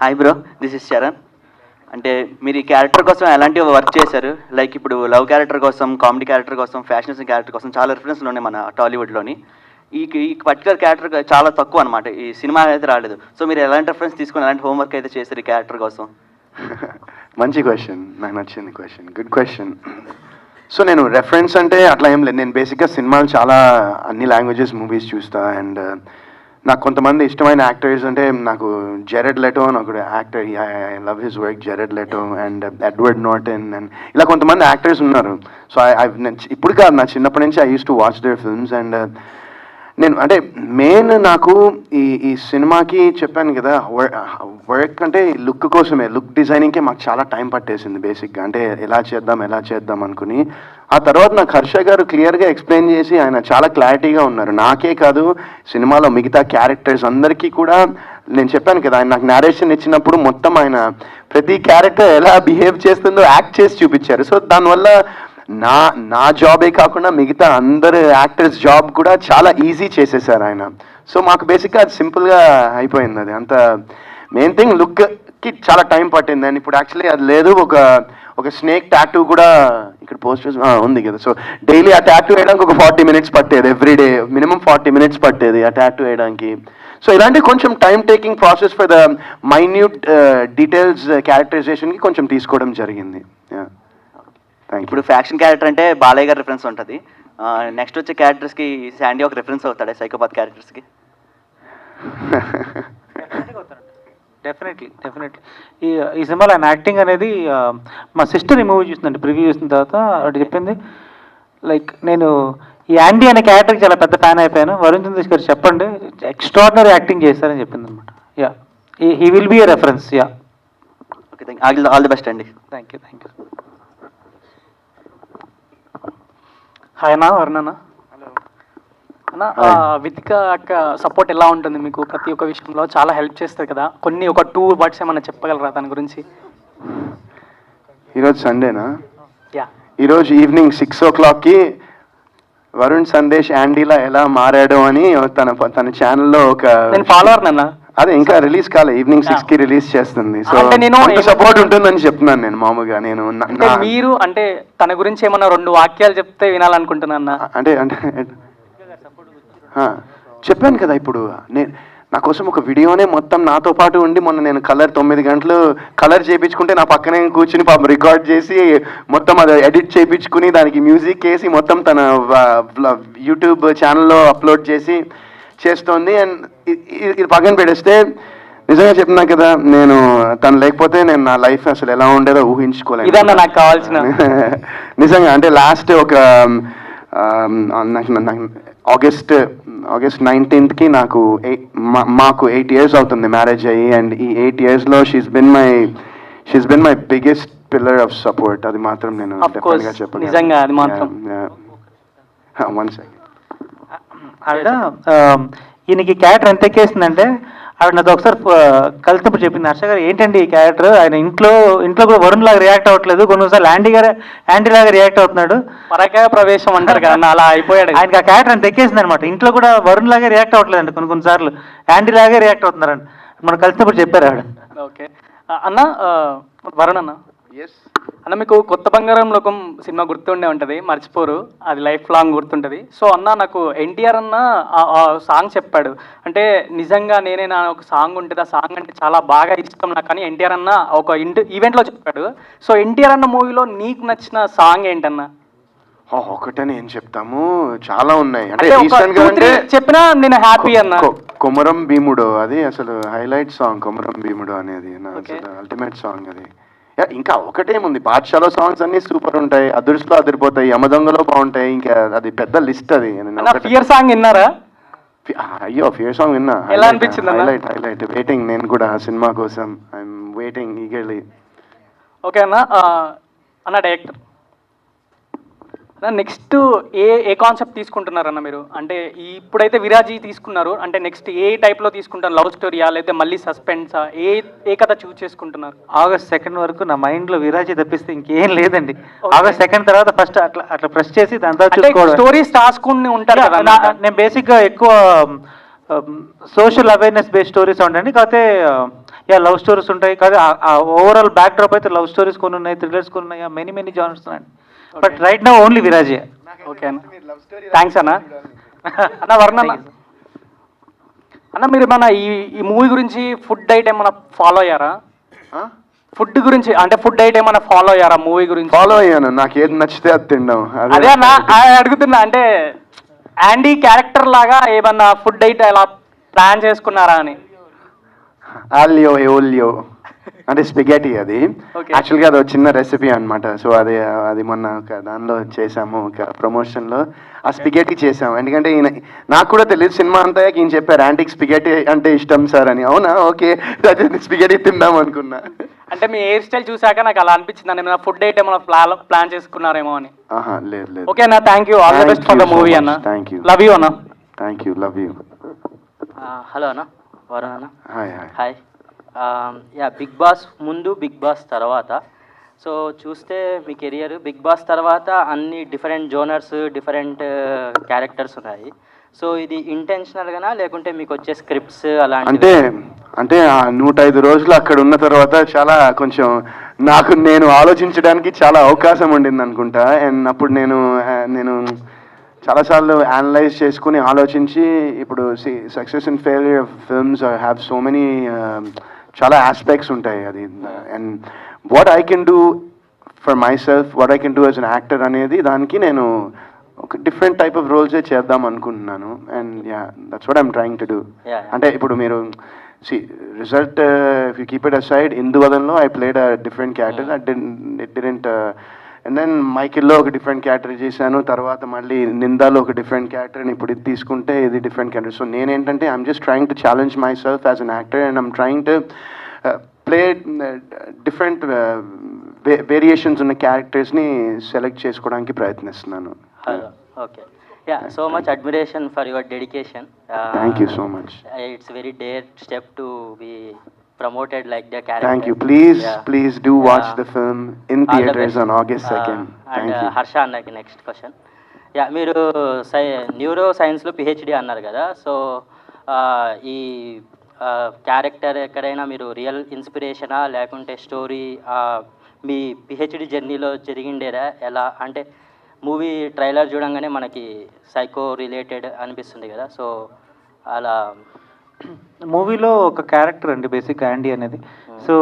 Hi bro, this is Charan. అంటే మీరు ఈ క్యారెక్టర్ కోసం ఎలాంటి వర్క్ చేశారు? లైక్ ఇప్పుడు లవ్ క్యారెక్టర్ కోసం, కామెడీ క్యారెక్టర్ కోసం, ఫ్యాషన్ క్యారెక్టర్ కోసం చాలా రిఫరెన్స్లు ఉన్నాయి మన టాలీవుడ్లోని. ఈ పర్టికులర్ క్యారెక్టర్ చాలా తక్కువ అనమాట, ఈ సినిమా అయితే రాలేదు. సో మీరు ఎలాంటి రిఫరెన్స్ తీసుకుని ఎలాంటి హోంవర్క్ అయితే చేశారు ఈ క్యారెక్టర్ కోసం? మంచి క్వశ్చన్, నాకు నచ్చింది క్వశ్చన్, గుడ్ క్వశ్చన్. సో నేను రెఫరెన్స్ అంటే అట్లా ఏం లేదు. నేను బేసిక్గా సినిమాలు చాలా అన్ని లాంగ్వేజెస్ మూవీస్ చూస్తా. అండ్ నాకు కొంతమంది ఇష్టమైన యాక్టర్స్ అంటే నాకు జెరెడ్ లెటో అని ఒకడు actor, I love his work, జెరెడ్ Leto and Edward Norton and ఇలా కొంతమంది యాక్టర్స్ ఉన్నారు. సో ఇప్పుడు కాదు, నా చిన్నప్పటి నుంచి I use to watch their films. And నేను అంటే మెయిన్ నాకు ఈ సినిమాకి చెప్పాను కదా, వర్క్ అంటే లుక్ కోసమే, లుక్ డిజైనింగ్కే మాకు చాలా టైం పట్టేసింది బేసిక్గా. అంటే ఎలా చేద్దాం అనుకుని ఆ తర్వాత నాకు హర్ష గారు క్లియర్గా ఎక్స్ప్లెయిన్ చేసి ఆయన చాలా క్లారిటీగా ఉన్నారు. నాకే కాదు, సినిమాలో మిగతా క్యారెక్టర్స్ అందరికీ కూడా. నేను చెప్పాను కదా, ఆయన నాకు నేరేషన్ ఇచ్చినప్పుడు మొత్తం ఆయన ప్రతి క్యారెక్టర్ ఎలా బిహేవ్ చేస్తుందో యాక్ట్ చేసి చూపించారు. సో దానివల్ల నా జాబే కాకుండా మిగతా అందరు యాక్టర్స్ జాబ్ కూడా చాలా ఈజీ చేసేసారు ఆయన. సో మాకు బేసిక్గా అది సింపుల్గా అయిపోయింది. అది అంత మెయిన్ థింగ్, లుక్కి చాలా టైం పట్టింది. అండ్ ఇప్పుడు యాక్చువల్లీ అది లేదు, ఒక స్నేక్ టాటూ కూడా ఇక్కడ పోస్టర్స్ ఉంది కదా. సో డైలీ ఆ టాటూ వేయడానికి ఒక 40 minutes పట్టేది, ఎవ్రీడే మినిమం 40 minutes పట్టేది ఆ టాటూ వేయడానికి. సో ఇలాంటి కొంచెం time taking process for the minute details క్యారెక్టరైజేషన్కి కొంచెం తీసుకోవడం జరిగింది. ఇప్పుడు ఫ్యాక్షన్ క్యారెక్టర్ అంటే బాలయ్య గారి రిఫరెన్స్ ఉంటుంది. నెక్స్ట్ వచ్చే క్యారెక్టర్స్కి శాండీ ఒక రిఫరెన్స్ అవుతాడా సైకోపాత్ క్యారెక్టర్స్కి? డెఫినెట్లీ. ఈ సినిమాలో ఆయన యాక్టింగ్ అనేది మా సిస్టర్ ఈ మూవీ చూసిందండి, ప్రివ్యూ చూసిన తర్వాత అటు చెప్పింది, లైక్ నేను ఈ యాండీ అనే క్యారెక్టర్కి చాలా పెద్ద ఫ్యాన్ అయిపోయాను, వరుణ్ చంద్రేష్ గారు చెప్పండి ఎక్స్ట్రాడినరీ యాక్టింగ్ చేస్తారని చెప్పింది అనమాట. He will be a reference. Okay, all the best అండి. Thank you. హాయ్ అన్న, వరుణ్ అన్న. అన్న వితిక అక్క సపోర్ట్ ఎలా ఉంటుంది మీకు ప్రతి ఒక్క విషయంలో? చాలా హెల్ప్ చేస్తుంది కదా, కొన్ని ఒక 2 words ఏమన్నా చెప్పగలరా దాని గురించి? ఈరోజు సండేనా? యా, ఈరోజు ఈవినింగ్ 6 o'clockకి వరుణ్ సందేశ్ యాండీలా ఎలా మారాడు అని తన ఛానల్లో ఒక నేను ఫాలోవర్ నన్న. అదే ఇంకా రిలీజ్ కాలే, ఈవినింగ్ 6కి రిలీజ్ చేస్తుంది. సో అంటే నేను సపోర్ట్ ఉంటుందని చెప్తున్నాను నేను మామూలుగా. నేను అంటే మీరు అంటే తన గురించి ఏమన్నా 2 వాక్యాలు చెప్తే వినాలనుకుంటున్నా అన్న. అంటే చెప్పాను కదా ఇప్పుడు నా కోసం ఒక వీడియోనే మొత్తం నాతో పాటు ఉండి మొన్న నేను కలర్ 9 గంటలు కలర్ చేయించుకుంటే నా పక్కనే కూర్చుని పాపం రికార్డ్ చేసి మొత్తం అది ఎడిట్ చేయించుకుని దానికి మ్యూజిక్ వేసి మొత్తం తన యూట్యూబ్ ఛానల్లో అప్లోడ్ చేస్తోంది. అండ్ ఇది పక్కన పెడేస్తే నిజంగా చెప్తున్నా కదా, నేను తను లేకపోతే నేను నా లైఫ్ అసలు ఎలా ఉండేదో ఊహించుకోలేదు. ఇదన్నా నాకు కావాల్సిన నిజంగా. అంటే లాస్ట్ ఒక ఆగస్ట్ 19th నాకు మాకు 8 years అవుతుంది మ్యారేజ్ అయ్యి. అండ్ ఈ 8 yearsలో she's been my biggest pillar of support. అది మాత్రం నేను డెఫినెట్గా చెప్పాను. నిజంగా అది మాత్రం. One second. ఆవిడ ఈయనకి క్యారెక్టర్ ఎంత ఎక్కేసిందంటే ఆవిడ నాతో ఒకసారి కలిసినప్పుడు చెప్పింది, హర్ష గారు ఏంటండి ఈ క్యారెక్టర్, ఆయన ఇంట్లో కూడా వరుణ్ లాగా రియాక్ట్ అవ్వట్లేదు, కొన్నిసార్లు యాంటీ లాగా రియాక్ట్ అవుతున్నాడు, పరకాయ ప్రవేశం అంటారు కదా అలా అయిపోయాడు. ఆయనకి ఆ క్యారెక్టర్ అంత ఎక్కేసింది అనమాట. ఇంట్లో కూడా వరుణ్ లాగా రియాక్ట్ అవ్వట్లేదండి, కొన్నిసార్లు యాంటీ లాగే రియాక్ట్ అవుతున్నారండి. మనం కలిసినప్పుడు చెప్పారు ఆవిడ. ఓకే అన్న, వరుణ్ అన్న అన్న మీకు కొత్త బంగారం లోకం సినిమా గుర్తుండే ఉంటుంది, మర్చిపోరు, అది లైఫ్ లాంగ్ గుర్తుంటుంది. సో అన్న నాకు ఎన్టీఆర్ అన్న సాంగ్ చెప్పాడు, అంటే నిజంగా నేనే నా ఒక సాంగ్ ఉంటుంది, ఆ సాంగ్ అంటే చాలా బాగా ఇష్టం నాకు అని ఎన్టీఆర్ అన్న ఒక ఈవెంట్లో చెప్పాడు. సో ఎన్టీఆర్ అన్న మూవీలో నీకు నచ్చిన సాంగ్ ఏంటన్నా? ఒకటని ఏం చెప్తాము, చాలా ఉన్నాయి. అంటే చెప్పినా నేను హ్యాపీ అన్న. కొమరం భీముడు అది అసలు హైలైట్ సాంగ్. కొమరం భీముడు అనేది అల్టిమేట్ సాంగ్ అది. ఇంకా ఒకటేముంది, బాద్షాలో సాంగ్స్ అన్ని సూపర్ ఉంటాయి, అదుర్స్లో అదిరిపోతాయి, యమదొంగలో బాగుంటాయి, ఇంకా అది పెద్ద లిస్ట్ అది. ఫియర్ సాంగ్ విన్నారా? అయ్యో ఫియర్ సాంగ్ విన్నా. ఎలా అనిపించింది? హైలైట్ వెయిటింగ్ నేను కూడా ఆ సినిమా కోసం. I'm waiting eagerly. ఓకే అన్న. అన్న డైరెక్టర్ నెక్స్ట్ ఏ కాన్సెప్ట్ తీసుకుంటున్నారన్న మీరు? అంటే ఇప్పుడైతే విరాజీ తీసుకున్నారు, అంటే నెక్స్ట్ ఏ టైప్లో తీసుకుంటారు? లవ్ స్టోరీయా లేదా మళ్ళీ సస్పెన్సా? ఏ కథ చూస్ చేసుకుంటున్నారు? August 2 వరకు నా మైండ్లో విరాజీ తప్పిస్తే ఇంకేం లేదండి. August 2 తర్వాత ఫస్ట్ అట్లా ప్రెస్ చేసి దాని తర్వాత చూసుకోవడం. స్టోరీస్ రాసుకుని ఉంటారు కదా. నేను బేసిక్గా ఎక్కువ సోషల్ అవేర్నెస్ బేస్డ్ స్టోరీస్ ఉంటాయండి. కాకపోతే లవ్ స్టోరీస్ ఉంటాయి, కాదు ఓవరాల్ బ్యాక్ డ్రాప్ అయితే లవ్ స్టోరీస్ కొన్ని ఉన్నాయి, థ్రిల్లర్స్ కొన్ని ఉన్నాయి, మెనీ జానర్స్ ఉన్నాయండి. బట్ రైట్ నౌ ఓన్లీ విరాజే. ఓకే అన్న, థ్యాంక్స్ అన్న. అన్న వర్ణ అన్న మీరు ఏమన్నా ఈ మూవీ గురించి ఫుడ్ డైట్ ఏమన్నా ఫాలో అయ్యారా? ఫుడ్ గురించి అంటే ఫుడ్ డైట్ ఏమన్నా ఫాలో అయ్యారా మూవీ గురించి? ఫాలో అయ్యాను, నాకు ఏది నచ్చితే అది తింటాం. అదే అన్న అడుగుతున్నా, అంటే యాండీ క్యారెక్టర్ లాగా ఏమన్నా ఫుడ్ డైట్ ఎలా ప్లాన్ చేసుకున్నారా అని? ఆలియో ఎఓలియో అంటే స్పిగెటీ. అది యాక్చువల్గా అది ఒక చిన్న రెసిపీ అనమాట. సో అది మొన్న ఒక దానిలో చేసాము, ఒక ప్రమోషన్లో ఆ స్పిగెటీ చేసాము. ఎందుకంటే నాకు కూడా తెలియదు, సినిమా అంతా ఈయన చెప్పారు యాంటీకి స్పిగెటీ అంటే ఇష్టం సార్ అని. అవునా, ఓకే స్పిగెటీ తిందాం అనుకున్నా. అంటే మీ హెయిర్ స్టైల్ చూసాక నాకు అలా అనిపించింది, ఏమైనా ఫుడ్ డైట్ ఏమైనా ప్లాన్ చేసుకున్నారేమో అని. లేదు. ఓకే అన్న, thank you, all the best for the movie అన్న. Thank you. లవ్ యూ అన్న. Thank you, love you. Hello అన్న, వరుణ్ అన్న. హాయ్. బిగ్ బాస్ ముందు, బిగ్ బాస్ తర్వాత, సో చూస్తే మీ కెరియర్ బిగ్ బాస్ తర్వాత అన్ని డిఫరెంట్ జోనర్స్, డిఫరెంట్ క్యారెక్టర్స్ ఉన్నాయి. సో ఇది ఇంటెన్షనల్గానా లేకుంటే మీకు వచ్చే స్క్రిప్ట్స్ అలాంటి? అంటే 105 రోజులు అక్కడ ఉన్న తర్వాత చాలా కొంచెం నేను ఆలోచించడానికి చాలా అవకాశం ఉండింది అనుకుంటా. అండ్ అప్పుడు నేను చాలాసార్లు అనలైజ్ చేసుకుని ఆలోచించి, ఇప్పుడు success and failure of films have so many చాలా ఆస్పెక్ట్స్ ఉంటాయి. అది and what I can do for my self, what I can do as an actor అనేది దానికి నేను ఒక డిఫరెంట్ టైప్ ఆఫ్ రోల్సే చేద్దాం అనుకుంటున్నాను. And that's what I'm trying to do. అంటే ఇప్పుడు మీరు result if you keep it aside, ఇందువదన్లో I played a different character. It didn't and then మైకిల్లో ఒక డిఫరెంట్ క్యారెక్టర్ చేశాను, తర్వాత మళ్ళీ నిందాలో ఒక డిఫరెంట్ క్యారెక్టర్, అండ్ ఇప్పుడు ఇది తీసుకుంటే ఇది డిఫరెంట్ క్యారెక్టర్. సో నేనేంటంటే I'm just trying to challenge my self as an actor, and I'm trying to play different variations ఉన్న క్యారెక్టర్స్ని సెలెక్ట్ చేసుకోవడానికి ప్రయత్నిస్తున్నాను. Okay yeah so much admiration for your dedication. Thank you so much. It's very dare step to be promoted like the character. Thank you. Please do watch the film in all the theaters best. on August 2nd. And Thank you. Harsha అన్నకి next question. Yeah మీరు neuro సైన్స్లో PhD అన్నారు కదా, so ఈ character ఎక్కడైనా మీరు real ఇన్స్పిరేషనా లేకుంటే story మీ PhD జర్నీలో జరిగిండేదా ఎలా? అంటే మూవీ ట్రైలర్ చూడంగానే మనకి సైకో రిలేటెడ్ అనిపిస్తుంది కదా, సో అలా మూవీలో ఒక క్యారెక్టర్ అండి బేసిక్ యాండీ అనేది. సో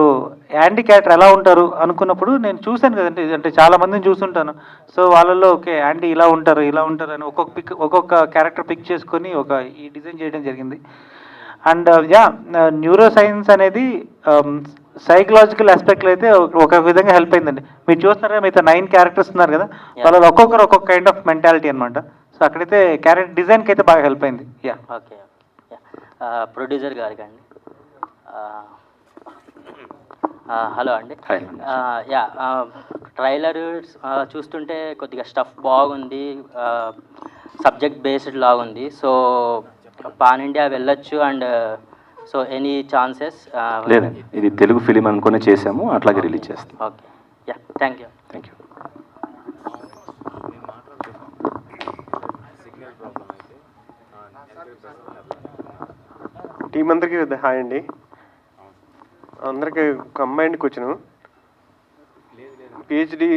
యాండీ క్యారెక్టర్ ఎలా ఉంటారు అనుకున్నప్పుడు నేను చూశాను కదండి, అంటే చాలా మందిని చూస్తుంటాను. సో వాళ్ళల్లో ఓకే యాండీ ఇలా ఉంటారు అని ఒక్కొక్క క్యారెక్టర్ పిక్ చేసుకొని ఈ డిజైన్ చేయడం జరిగింది. అండ్ న్యూరో సైన్స్ అనేది సైకలాజికల్ ఆస్పెక్ట్లో అయితే ఒక విధంగా హెల్ప్ అయిందండి. మీరు చూస్తున్నారా మిగతా 9 క్యారెక్టర్స్ ఉన్నారు కదా, వాళ్ళలో ఒక్కొక్కరు ఒక్కొక్క కైండ్ ఆఫ్ మెంటాలిటీ అనమాట. సో అక్కడైతే క్యారెక్టర్ డిజైన్కి అయితే బాగా హెల్ప్ అయింది. ఓకే ప్రొడ్యూసర్ గారికి అండి. హలో అండి. యా ట్రైలర్ చూస్తుంటే కొద్దిగా స్టఫ్ బాగుంది, సబ్జెక్ట్ బేస్డ్ లాగుంది. సో పాన్ ఇండియా వెళ్ళొచ్చు అండ్ సో ఎనీ ఛాన్సెస్? లేదండి, ఇది తెలుగు ఫిలిం అనుకునే చేసాము, అట్లాగే రిలీజ్ చేస్తాం. Okay yeah thank you. Thank you. Team అందరికీ హాయ్ అండి. అందరికీ combined question. PhD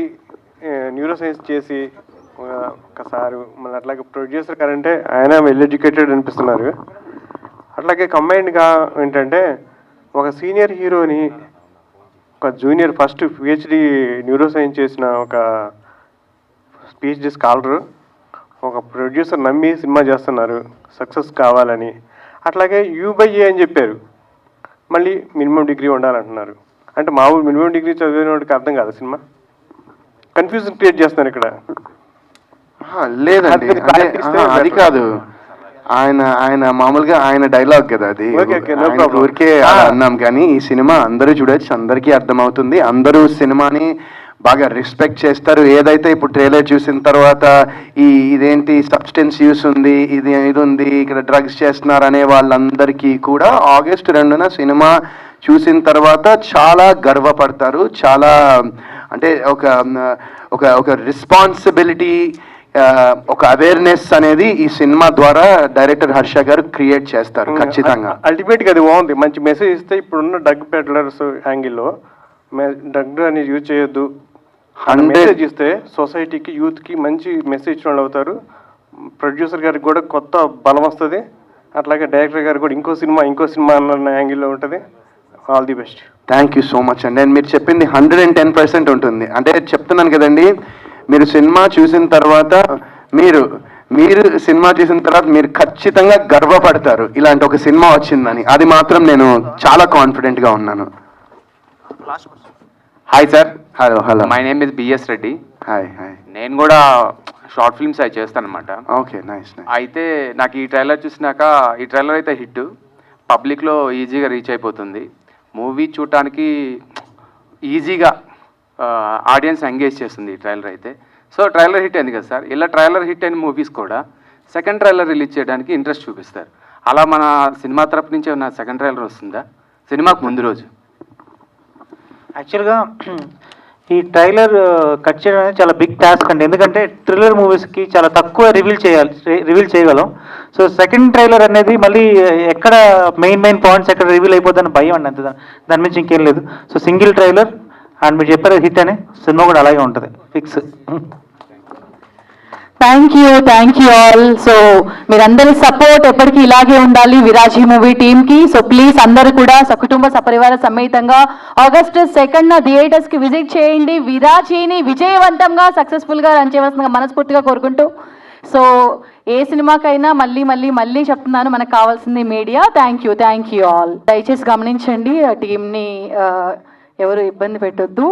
neuro science చేసి ఒకసారి మళ్ళీ అట్లాగే ప్రొడ్యూసర్ గారంటే ఆయన వెల్ ఎడ్యుకేటెడ్ అనిపిస్తున్నారు. అట్లాగే కంబైన్డ్గా ఏంటంటే ఒక సీనియర్ హీరోని ఒక junior first PhD neuro science చేసిన ఒక పిహెచ్డి స్కాలరు ఒక ప్రొడ్యూసర్ నమ్మి సినిమా చేస్తున్నారు సక్సెస్ కావాలని. అట్లాగే U/A అని చెప్పారు, మళ్ళీ మినిమం డిగ్రీ ఉండాలంటున్నారు. అంటే మామూలు మినిమం డిగ్రీ చదివిన వాడికి అర్థం కాదు సినిమా, కన్ఫ్యూజన్ క్రియేట్ చేస్తున్నారు ఇక్కడ. లేదండి అది కాదు, ఆయన మామూలుగా ఆయన డైలాగ్ కదా అది, ఊరికే అన్నాం. కానీ ఈ సినిమా అందరూ చూడొచ్చు, అందరికీ అర్థమవుతుంది, అందరూ సినిమాని బాగా రెస్పెక్ట్ చేస్తారు. ఏదైతే ఇప్పుడు ట్రైలర్ చూసిన తర్వాత ఇదేంటి సబ్స్టెన్స్ యూస్ ఉంది, ఇది ఉంది, ఇక్కడ డ్రగ్స్ చేస్తున్నారు అనే వాళ్ళందరికీ కూడా August 2న సినిమా చూసిన తర్వాత చాలా గర్వపడతారు. చాలా అంటే ఒక రెస్పాన్సిబిలిటీ, ఒక అవేర్నెస్ అనేది ఈ సినిమా ద్వారా డైరెక్టర్ హర్ష గారు క్రియేట్ చేస్తారు ఖచ్చితంగా. అల్టిమేట్గా అది బాగుంది, మంచి మెసేజ్ ఇస్తే. ఇప్పుడున్న డ్రగ్ పెడ్లర్స్ యాంగిల్లో డ్రగ్ అనేది యూజ్ చేయొద్దు మెసేజ్ ఇస్తే సొసైటీకి యూత్కి మంచి మెసేజ్ ఇచ్చిన వాళ్ళు అవుతారు. ప్రొడ్యూసర్ గారికి కూడా కొత్త బలం వస్తుంది, అట్లాగే డైరెక్టర్ గారికి కూడా ఇంకో సినిమా అన్న యాంగిల్లో ఉంటుంది. All the best. Thank you so much అండి. అండ్ మీరు చెప్పింది 110% ఉంటుంది. అంటే చెప్తున్నాను కదండి, మీరు సినిమా చూసిన తర్వాత మీరు సినిమా చూసిన తర్వాత మీరు ఖచ్చితంగా గర్వపడతారు ఇలాంటి ఒక సినిమా వచ్చిందని. అది మాత్రం నేను చాలా కాన్ఫిడెంట్గా ఉన్నాను. Hi sir. Hello. My name is BS Reddy. Hi. నేను కూడా షార్ట్ ఫిల్మ్స్ అవి చేస్తానమాట. Okay, nice. అయితే నాకు ఈ ట్రైలర్ చూసినాక, ఈ ట్రైలర్ అయితే హిట్, పబ్లిక్లో ఈజీగా రీచ్ అయిపోతుంది. మూవీ చూడటానికి ఈజీగా ఆడియన్స్ ఎంగేజ్ చేస్తుంది ఈ ట్రైలర్ అయితే. సో ట్రైలర్ హిట్ అయింది కదా సార్, ఇలా ట్రైలర్ హిట్ అయిన మూవీస్ కూడా సెకండ్ ట్రైలర్ రిలీజ్ చేయడానికి ఇంట్రెస్ట్ చూపిస్తారు. అలా మన సినిమా తరపు నుంచి ఏమైనా సెకండ్ ట్రైలర్ వస్తుందా సినిమాకు ముందు రోజు? యాక్చువల్గా ఈ ట్రైలర్ కట్ చేయడం అనేది చాలా బిగ్ టాస్క్ అండి, ఎందుకంటే థ్రిల్లర్ మూవీస్కి చాలా తక్కువ రివీల్ చేయగలం. సో సెకండ్ ట్రైలర్ అనేది మళ్ళీ ఎక్కడ మెయిన్ పాయింట్స్ ఎక్కడ రివీల్ అయిపోతుందని భయం అండి, అంతే. దాని నుంచి ఇంకేం లేదు. సో సింగిల్ ట్రైలర్ అండ్ మీరు చెప్పారు హిట్ అని, సినిమా కూడా అలాగే ఉంటుంది, fix. Thank you all. So మీరందరి సపోర్ట్ ఎప్పటికీ ఇలాగే ఉండాలి విరాజీ మూవీ టీమ్కి. సో ప్లీజ్ అందరూ కూడా సకుటుంబ సపరివార సమేతంగా August 2న థియేటర్స్కి విజిట్ చేయండి. విరాజీని విజయవంతంగా సక్సెస్ఫుల్గా రన్ చేయవలసిందిగా మనస్ఫూర్తిగా కోరుకుంటూ, సో ఏ సినిమాకైనా మళ్ళీ చెప్తున్నాను, మనకు కావాల్సింది మీడియా. Thank you all. దయచేసి గమనించండి, టీంని ఎవరు ఇబ్బంది పెట్టొద్దు.